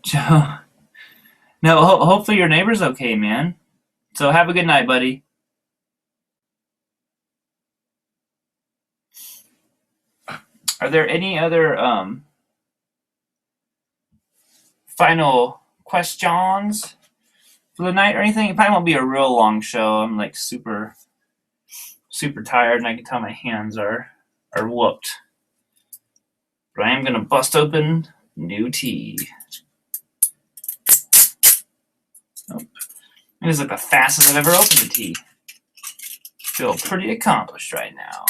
Joe. No, hopefully your neighbor's okay, man. So have a good night, buddy. Are there any other final questions for the night or anything? It probably won't be a real long show. I'm like super tired, and I can tell my hands are whooped. But I am gonna bust open new tea. Nope. It is like the fastest I've ever opened a tea. Feel pretty accomplished right now.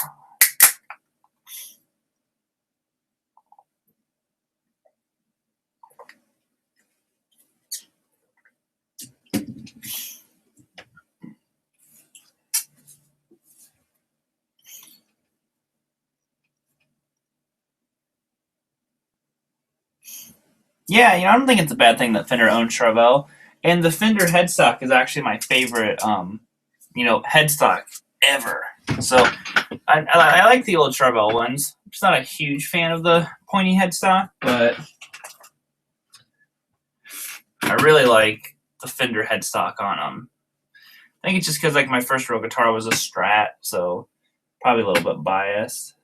Yeah, you know, I don't think it's a bad thing that Fender owns Charvel. And the Fender headstock is actually my favorite, you know, headstock ever. So I like the old Charvel ones. I'm just not a huge fan of the pointy headstock, but I really like the Fender headstock on them. I think it's just because like my first real guitar was a Strat, so probably a little bit biased.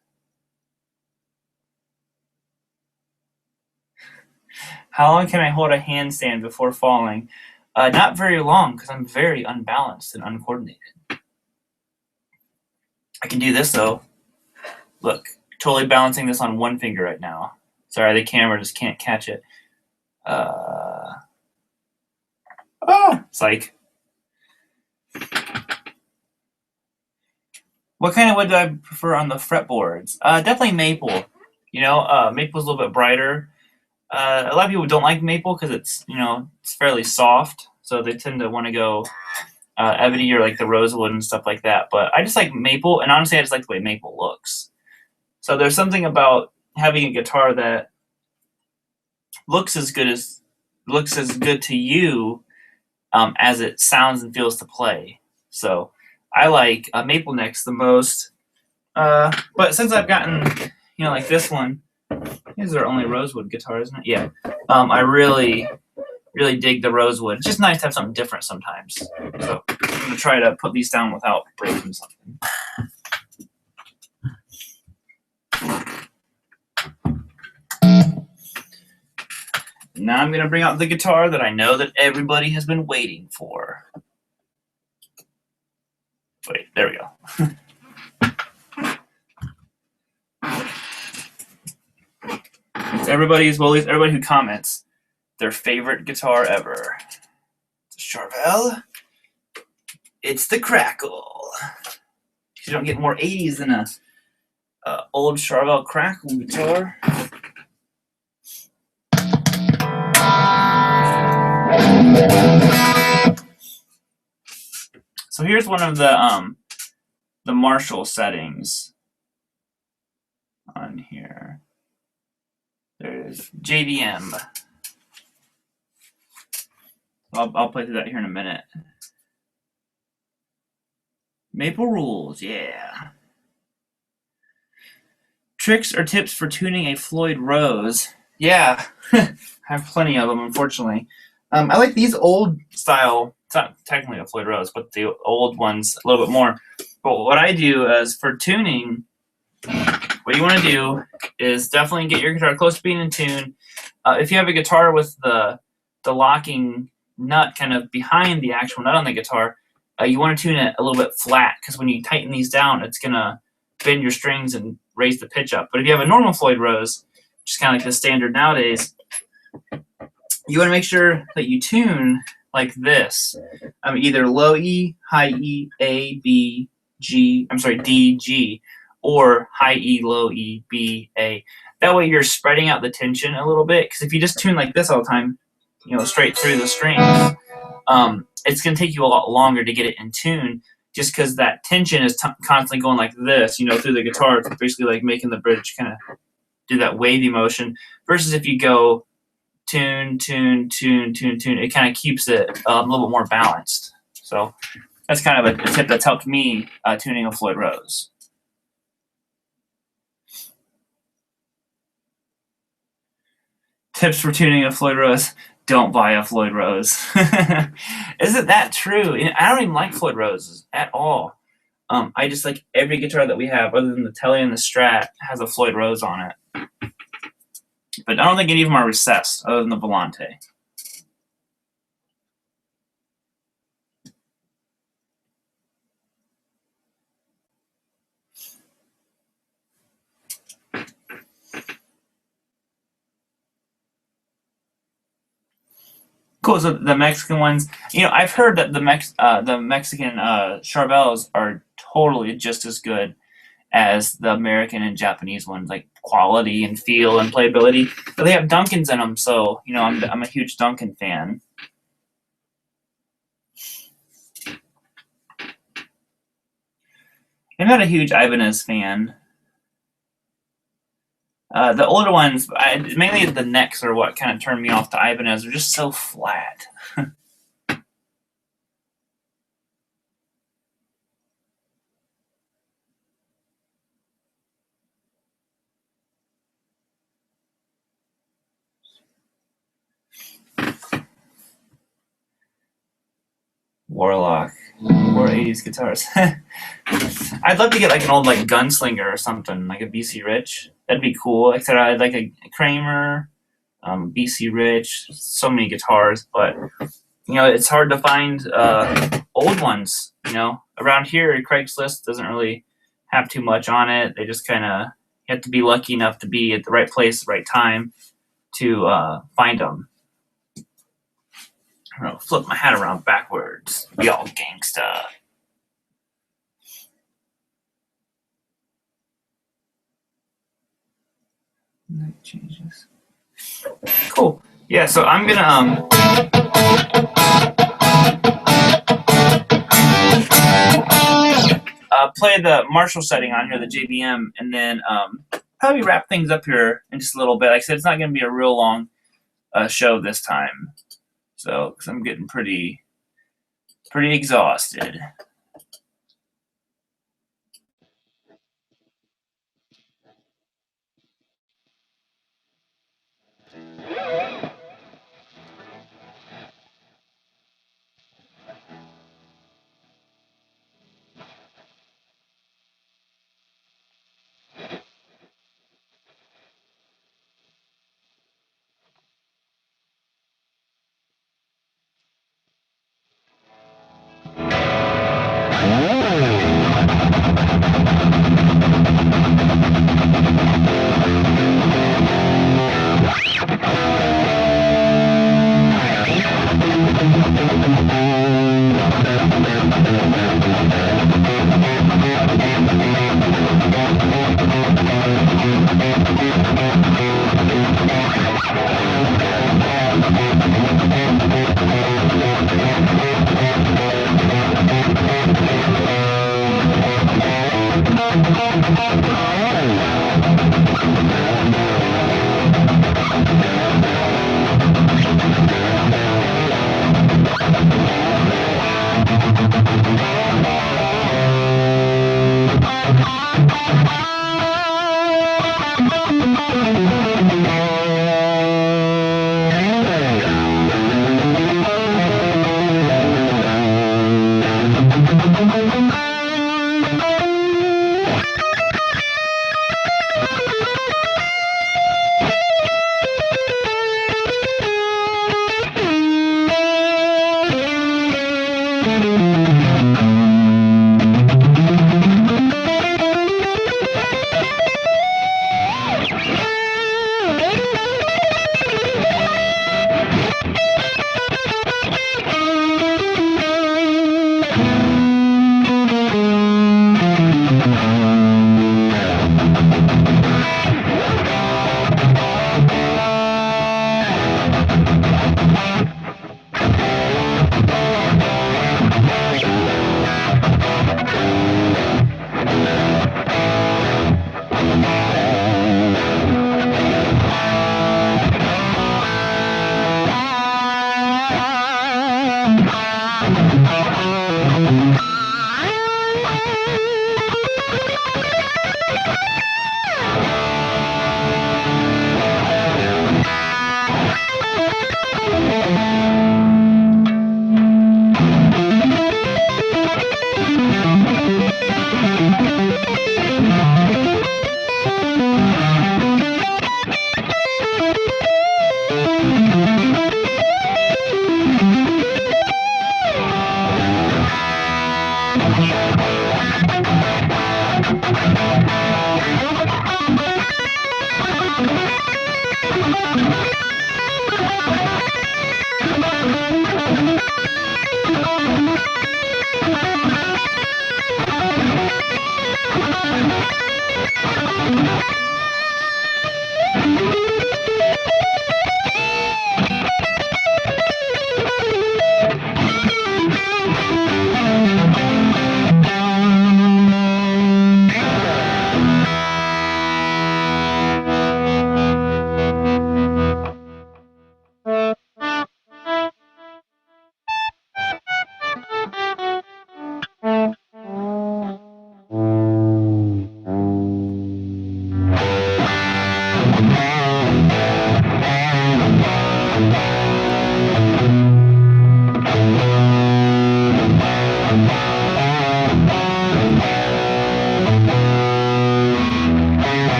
How long can I hold a handstand before falling? Not very long, because I'm very unbalanced and uncoordinated. I can do this though. Look, totally balancing this on one finger right now. Sorry, the camera just can't catch it. Psych. What kind of wood do I prefer on the fretboards? Definitely maple. You know, maple's a little bit brighter. A lot of people don't like maple because it's, you know, it's fairly soft, so they tend to want to go ebony or like the rosewood and stuff like that. But I just like maple, and honestly, I just like the way maple looks. So there's something about having a guitar that looks as good to you as it sounds and feels to play. So I like maple necks the most. But since I've gotten, you know, like this one, these are only rosewood guitars, isn't it? Yeah. I really dig the rosewood. It's just nice to have something different sometimes. So I'm gonna try to put these down without breaking something. Now I'm going to bring out the guitar that I know that everybody has been waiting for. Wait, there we go. It's everybody who comments their favorite guitar ever. It's a Charvel. It's the Crackle. You don't get more 80s than a old Charvel Crackle guitar. So here's one of the Marshall settings on here. There's JDM. I'll play through that here in a minute. Maple Rules, yeah. Tricks or tips for tuning a Floyd Rose. Yeah, I have plenty of them, unfortunately. I like these old style. It's not technically a Floyd Rose, but the old ones a little bit more. But what I do is for tuning, what you want to do is definitely get your guitar close to being in tune. If you have a guitar with the locking nut kind of behind the actual nut on the guitar, you want to tune it a little bit flat, because when you tighten these down, it's going to bend your strings and raise the pitch up. But if you have a normal Floyd Rose, which is kind of like the standard nowadays, you want to make sure that you tune like this. Either low E, high E, A, B, G, D, G, or high E, low E, B, A. That way you're spreading out the tension a little bit, because if you just tune like this all the time, straight through the strings, it's going to take you a lot longer to get it in tune, just because that tension is constantly going like this, through the guitar. It's basically like making the bridge kind of do that wavy motion, versus if you go tune, tune, tune, tune, tune, it kind of keeps it a little bit more balanced. So that's kind of a tip that's helped me tuning a Floyd Rose. Tips for tuning a Floyd Rose: don't buy a Floyd Rose. Isn't that true? I don't even like Floyd Roses at all. I just like every guitar that we have, other than the Tele and the Strat, has a Floyd Rose on it. But I don't think any of them are recessed, other than the Volante. Cool. So the Mexican ones, I've heard that the Mexican Charvels are totally just as good as the American and Japanese ones, like quality and feel and playability. But they have Duncans in them, so I'm a huge Duncan fan. I'm not a huge Ibanez fan. The older ones, mainly the necks, are what kind of turned me off to Ibanez. They're just so flat. Warlock. More 80s guitars. I'd love to get like an old like Gunslinger or something, like a BC Rich. That'd be cool. Like I said, I'd like a Kramer, BC Rich, so many guitars, but it's hard to find old ones. Around here, Craigslist doesn't really have too much on it. They just kind of, you have to be lucky enough to be at the right place, at the right time to find them. I'm gonna flip my hat around backwards. Be all gangsta. Night changes. Cool. Yeah, so I'm gonna play the Marshall setting on here, the JBM, and then probably wrap things up here in just a little bit. Like I said, it's not gonna be a real long show this time, so because I'm getting pretty exhausted.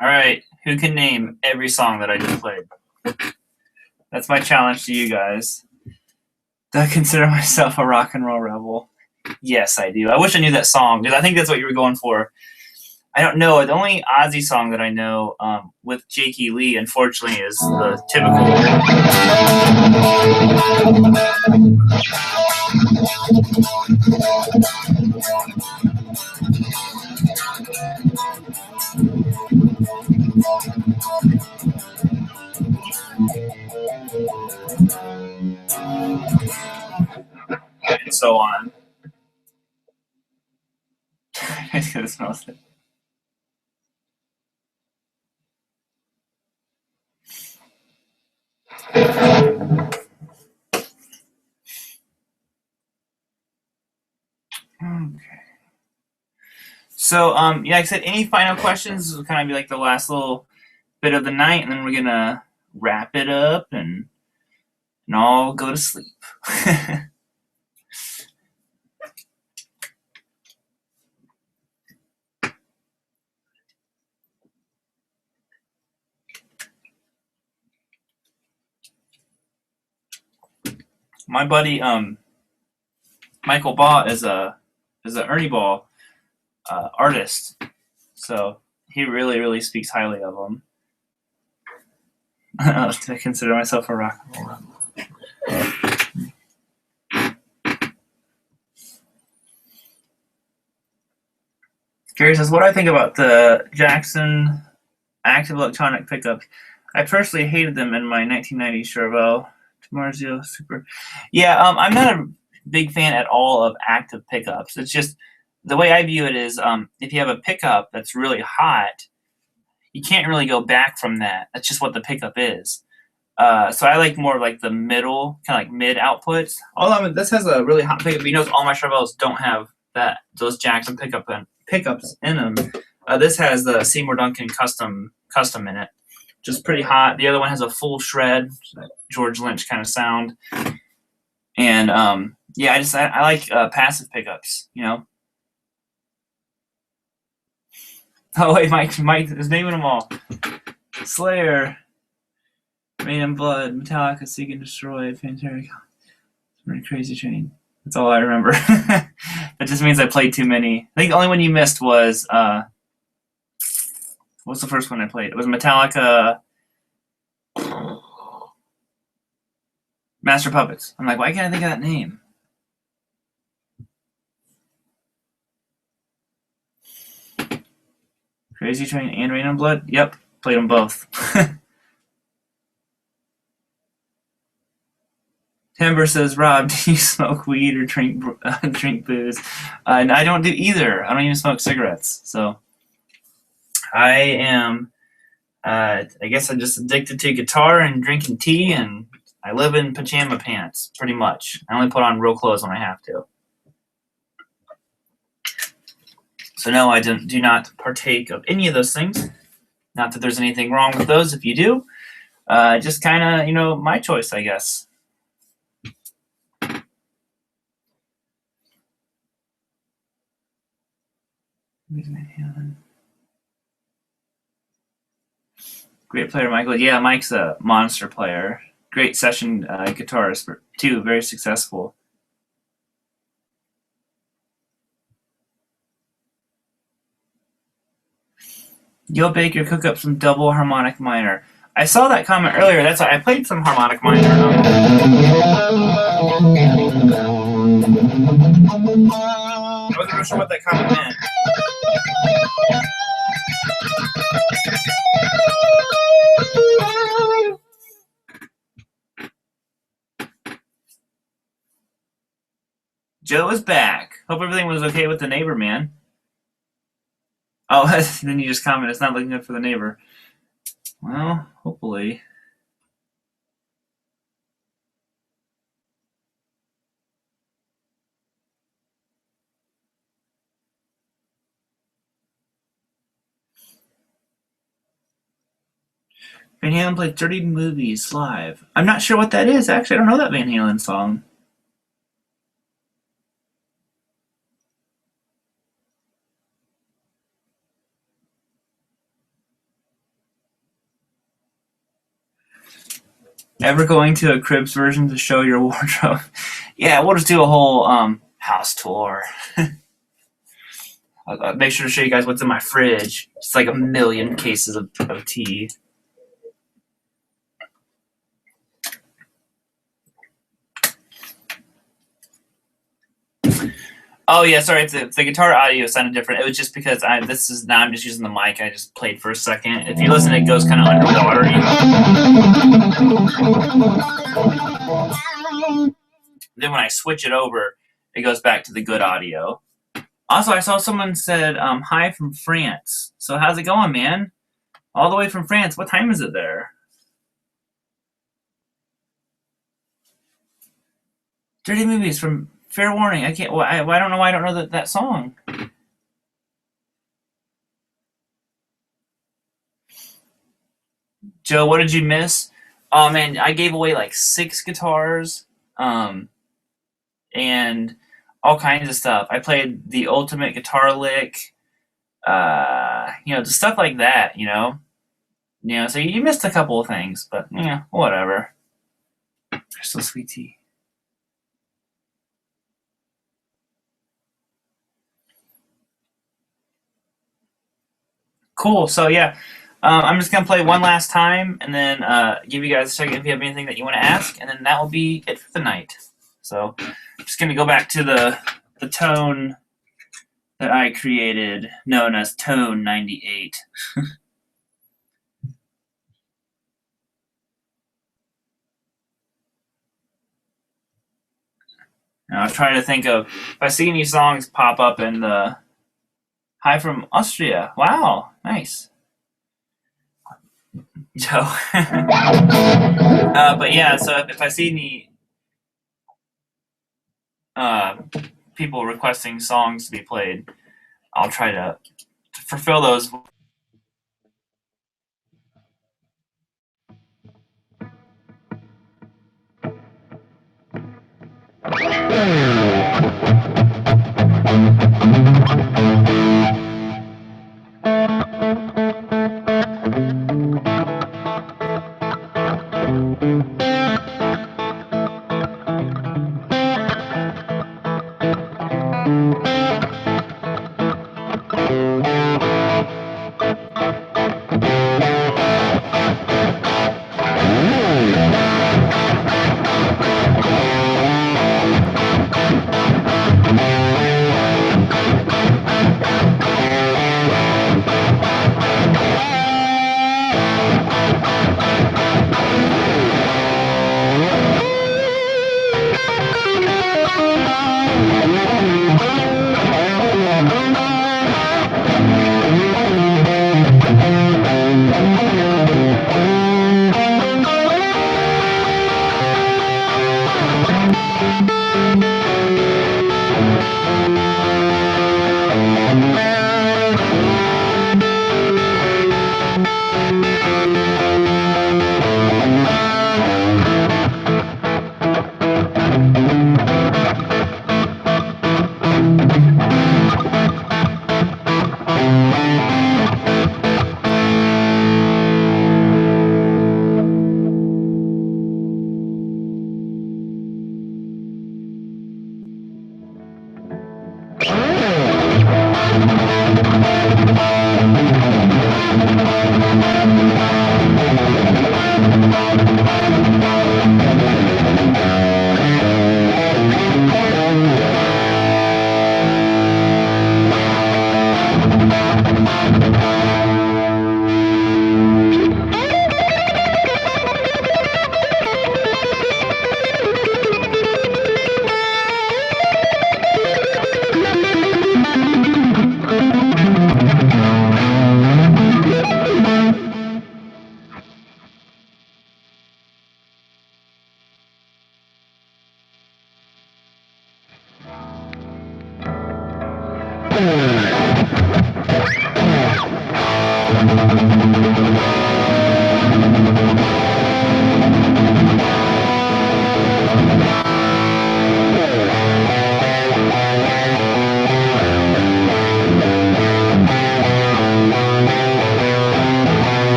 All right, who can name every song that I just played? That's my challenge to you guys. Do I consider myself a rock and roll rebel? Yes, I do. I wish I knew that song because I think that's what you were going for. I don't know. The only Ozzy song that I know with Jakey Lee, unfortunately, is the typical. And so on. It's gonna smell sick. Okay. So, yeah, like I said, any final questions? This will kind of be like the last little bit of the night, and then we're gonna wrap it up and all go to sleep. My buddy, Michael Baugh is a Ernie Ball artist, so he really speaks highly of him. I consider myself a rock and roll rebel. Gary says, what do I think about the Jackson active electronic pickups? I personally hated them in my 1990 Charvel Marzio Super. Yeah, I'm not a big fan at all of active pickups. It's just the way I view it is if you have a pickup that's really hot, you can't really go back from that. That's just what the pickup is. So I like more like the middle, kind of like mid outputs. Although this has a really hot pickup. You notice all my Charvels don't have those Jackson pickups in them. This has the Seymour Duncan custom in it, which is pretty hot. The other one has a full shred, George Lynch kind of sound. And yeah, I like passive pickups, you know. Oh wait, Mike is naming them all. Slayer, Rain and Blood, Metallica, Seek and Destroy, Pantera, Crazy Train. That's all I remember. That just means I played too many. I think the only one you missed was what's the first one I played? It was Metallica, Master Puppets. I'm like, why can't I think of that name? Crazy Train and Rain and Blood? Yep, played them both. Timber says, Rob, do you smoke weed or drink booze? And I don't do either. I don't even smoke cigarettes. So I am, I guess I'm just addicted to guitar and drinking tea, and I live in pajama pants, pretty much. I only put on real clothes when I have to. So no, I do not partake of any of those things. Not that there's anything wrong with those if you do. Just kind of, you know, my choice, I guess. Great player, Michael. Yeah, Mike's a monster player. Great session guitarist, too. Very successful. Yo, Baker, cook up some double harmonic minor. I saw that comment earlier. That's why I played some harmonic minor. I wasn't really sure what that comment meant. Joe is back. Hope everything was okay with the neighbor, man. Oh, then you just comment, it's not looking good for the neighbor. Well, hopefully. Van Halen played 30 movies live. I'm not sure what that is. Actually, I don't know that Van Halen song. Ever going to a Cribs version to show your wardrobe? Yeah, we'll just do a whole house tour. I'll make sure to show you guys what's in my fridge. It's like a million cases of tea. Oh yeah, sorry. If the guitar audio sounded different, it was just because I'm just using the mic. I just played for a second. If you listen, it goes kind of under the water. Then when I switch it over, it goes back to the good audio. Also, I saw someone said hi from France. So how's it going, man? All the way from France. What time is it there? Dirty Movies from Fair Warning. I can't. Well, I don't know why I don't know that song. Joe, what did you miss? Oh man, I gave away like 6 guitars, and all kinds of stuff. I played the ultimate guitar lick, you know, just stuff like that. You know. So you missed a couple of things, but yeah, whatever. Crystal Sweet Tea. Cool. So yeah, I'm just gonna play one last time, and then give you guys a second if you have anything that you want to ask, and then that will be it for the night. So I'm just gonna go back to the tone that I created, known as Tone 98. Now I'm trying to think of if I see any songs pop up in the Hi from Austria. Wow, nice. Joe. But yeah, so if I see any people requesting songs to be played, I'll try to fulfill those.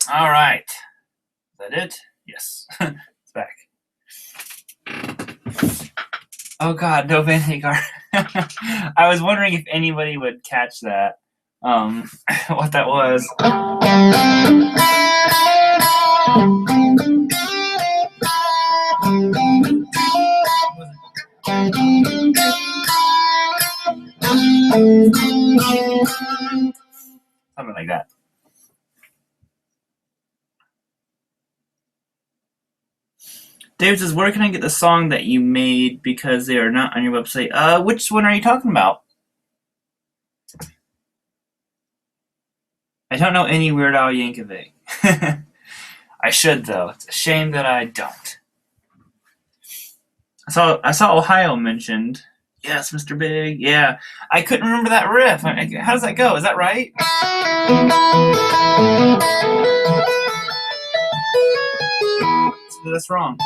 All right. Is that it? Yes. It's back. Oh God, no Van Hagar. I was wondering if anybody would catch that. What that was. Something like that. David says, where can I get the song that you made because they are not on your website? Which one are you talking about? I don't know any Weird Al Yankovic. I should, though. It's a shame that I don't. I saw Ohio mentioned. Yes, Mr. Big. Yeah. I couldn't remember that riff. How does that go? Is that right? That's wrong.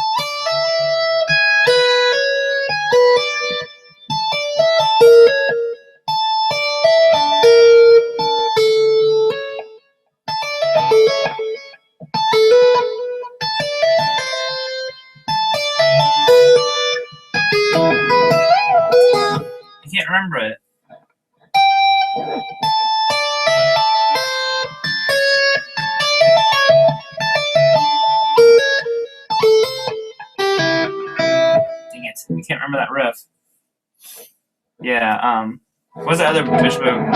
I can't remember it. Dang it. I can't remember that riff. Yeah, what's the other push move?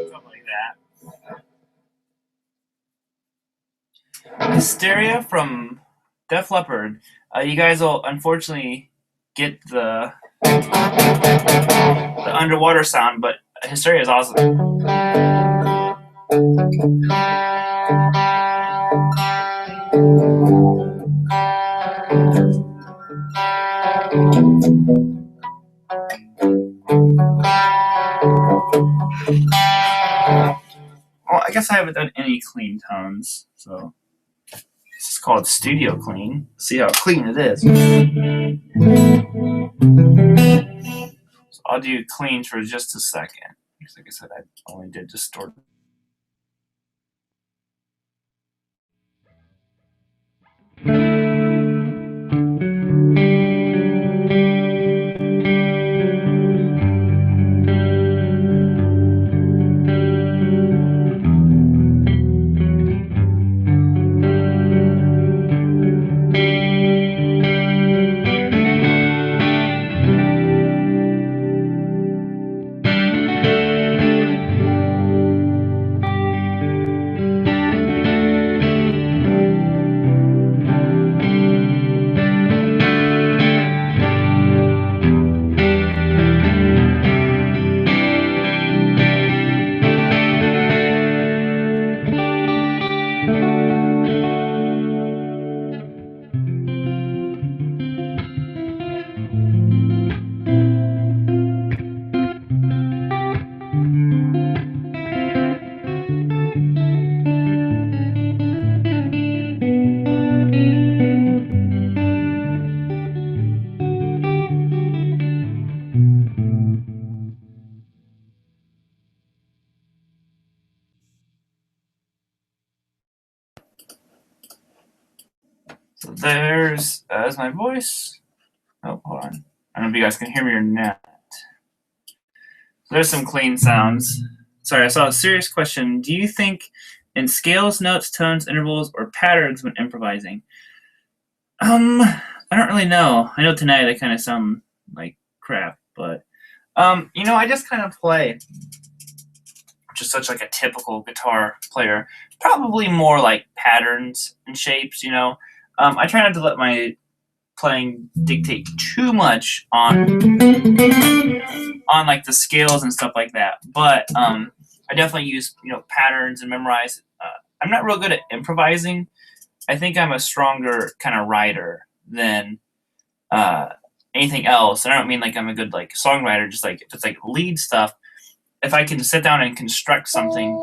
Something like that. Hysteria from Def Leppard. You guys will unfortunately get the underwater sound, but Hysteria is awesome. Oh, I guess I haven't done any clean tones, so this is called Studio Clean. See how clean it is. So I'll do clean for just a second. Because like I said, I only did distort. So there's my voice. Oh, hold on. I don't know if you guys can hear me or not. So there's some clean sounds. Sorry, I saw a serious question. Do you think in scales, notes, tones, intervals, or patterns when improvising? I don't really know. I know tonight I kind of sound like crap, but I just kind of play just such like a typical guitar player. Probably more like patterns and shapes, I try not to let my playing dictate too much on like the scales and stuff like that. But I definitely use patterns and memorize. I'm not real good at improvising. I think I'm a stronger kind of writer than anything else. And I don't mean like I'm a good like songwriter. Just like if it's like lead stuff, if I can sit down and construct something,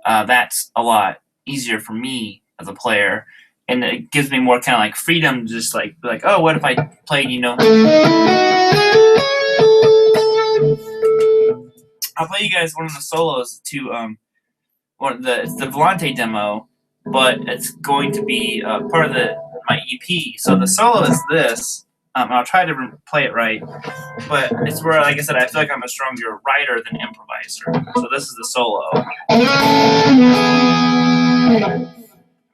that's a lot easier for me as a player. And it gives me more kind of like freedom to just like be like, oh, what if I played, I'll play you guys one of the solos to it's the Volante demo, but it's going to be part of my EP. So the solo is this. I'll try to play it right, but it's where, like I said, I feel like I'm a stronger writer than improviser. So this is the solo.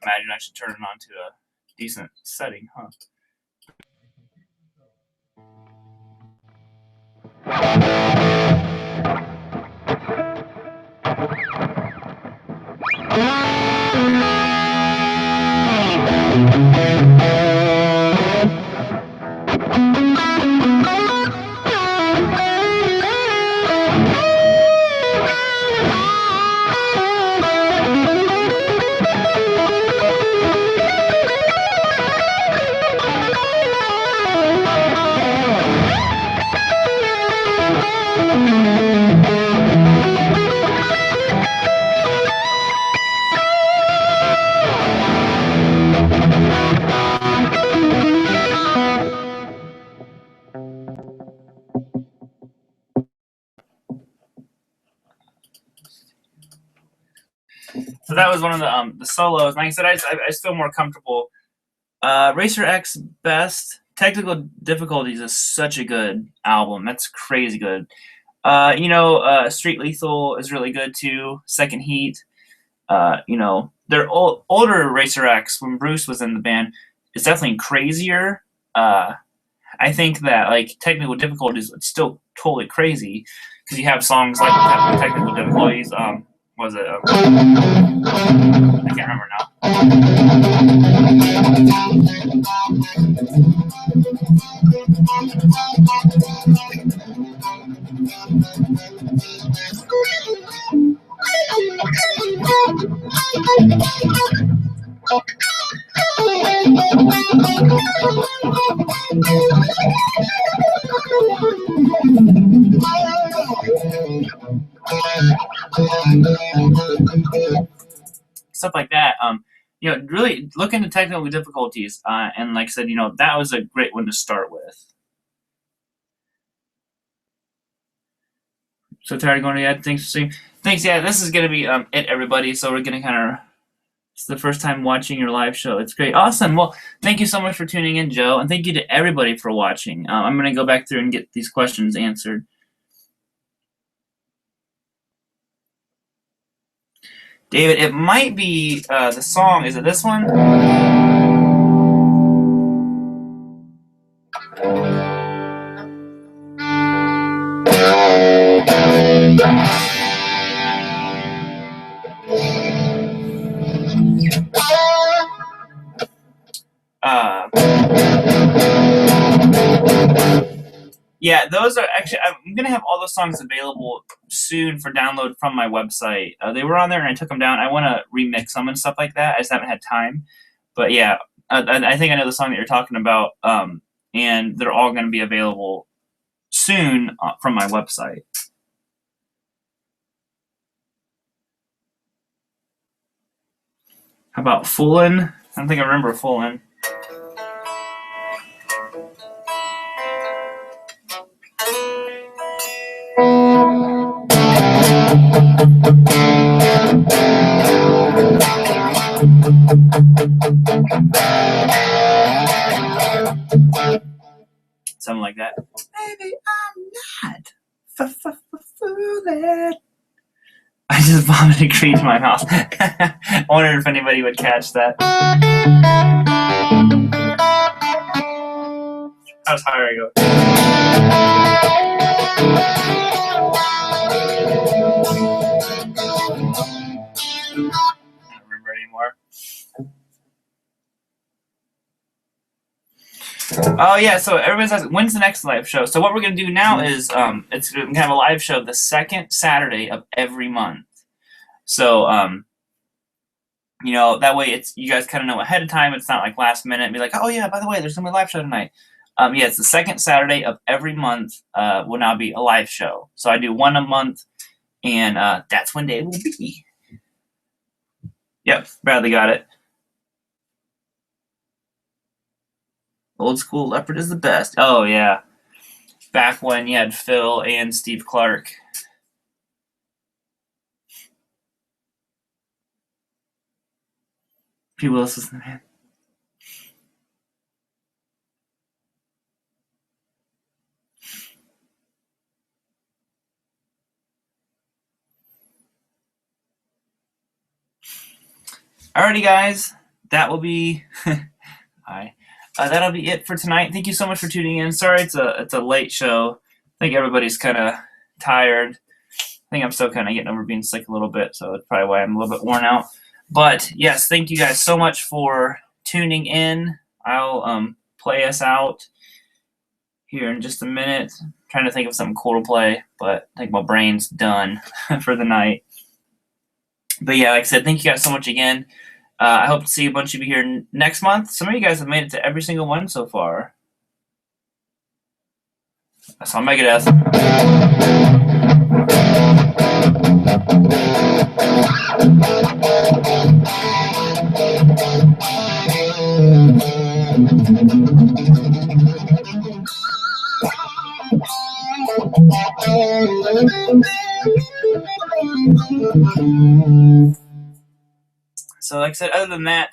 Imagine I should turn it on to a decent setting, huh? So that was one of the solos. Like I said, I feel more comfortable. Racer X Best. Technical Difficulties is such a good album. That's crazy good. Street Lethal is really good too. Second Heat. They're older Racer X when Bruce was in the band. It's definitely crazier. I think that like Technical Difficulties is still totally crazy because you have songs like Technical Difficulties. Was it? I can't remember now. stuff like that. Really look into technical difficulties. And like I said, that was a great one to start with. So tired of going to bed. Thanks for seeing. Thanks. Yeah, this is gonna be it, everybody. So we're gonna kind of. It's the first time watching your live show. It's great. Awesome. Well, thank you so much for tuning in, Joe, and thank you to everybody for watching. I'm gonna go back through and get these questions answered. David, it might be the song. Is it this one? Yeah, those are actually. I'm gonna have all those songs available soon for download from my website. They were on there and I took them down. I want to remix them and stuff like that. I just haven't had time. But yeah, I think I know the song that you're talking about. And they're all going to be available soon from my website. How about Foolin'? I don't think I remember Foolin'. Something like that. Maybe I'm not foolin'. I just vomited cream in my mouth. I wondered if anybody would catch that. How's higher I go? I don't remember anymore. Oh yeah, so everybody's asking, when's the next live show? So what we're gonna do now is we're gonna have a live show the second Saturday of every month. So that way you guys kind of know ahead of time. It's not like last minute and be like, oh yeah, by the way, there's gonna be a live show tonight. Yeah, it's the second Saturday of every month will now be a live show. So I do one a month, and that's when they will be. Yep, Bradley got it. Old school Leopard is the best. Oh yeah, back when you had Phil and Steve Clark. People listen to man. Alrighty, guys, that will be. Hi. That'll be it for tonight. Thank you so much for tuning in. Sorry, it's a late show. I think everybody's kind of tired. I think I'm still kind of getting over being sick a little bit, so that's probably why I'm a little bit worn out. But yes, thank you guys so much for tuning in. I'll play us out here in just a minute. I'm trying to think of something cool to play, but I think my brain's done for the night. But yeah, like I said, thank you guys so much again. I hope to see a bunch of you here next month. Some of you guys have made it to every single one so far. I saw Megadeth. So like I said, other than that,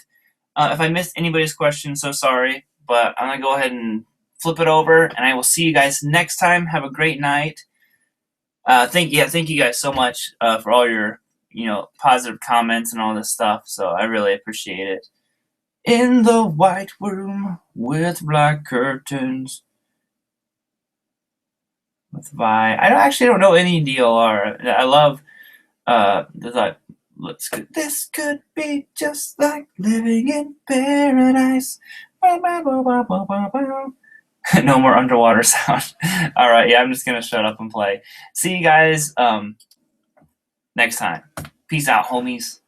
if I missed anybody's question, so sorry. But I'm going to go ahead and flip it over, and I will see you guys next time. Have a great night. Thank you guys so much for all your positive comments and all this stuff. So I really appreciate it. In the white room with black curtains. With Vi. I don't know any DLR. I love the thought. This could be just like living in paradise. No more underwater sound. All right, yeah, I'm just gonna shut up and play. See you guys next time. Peace out, homies.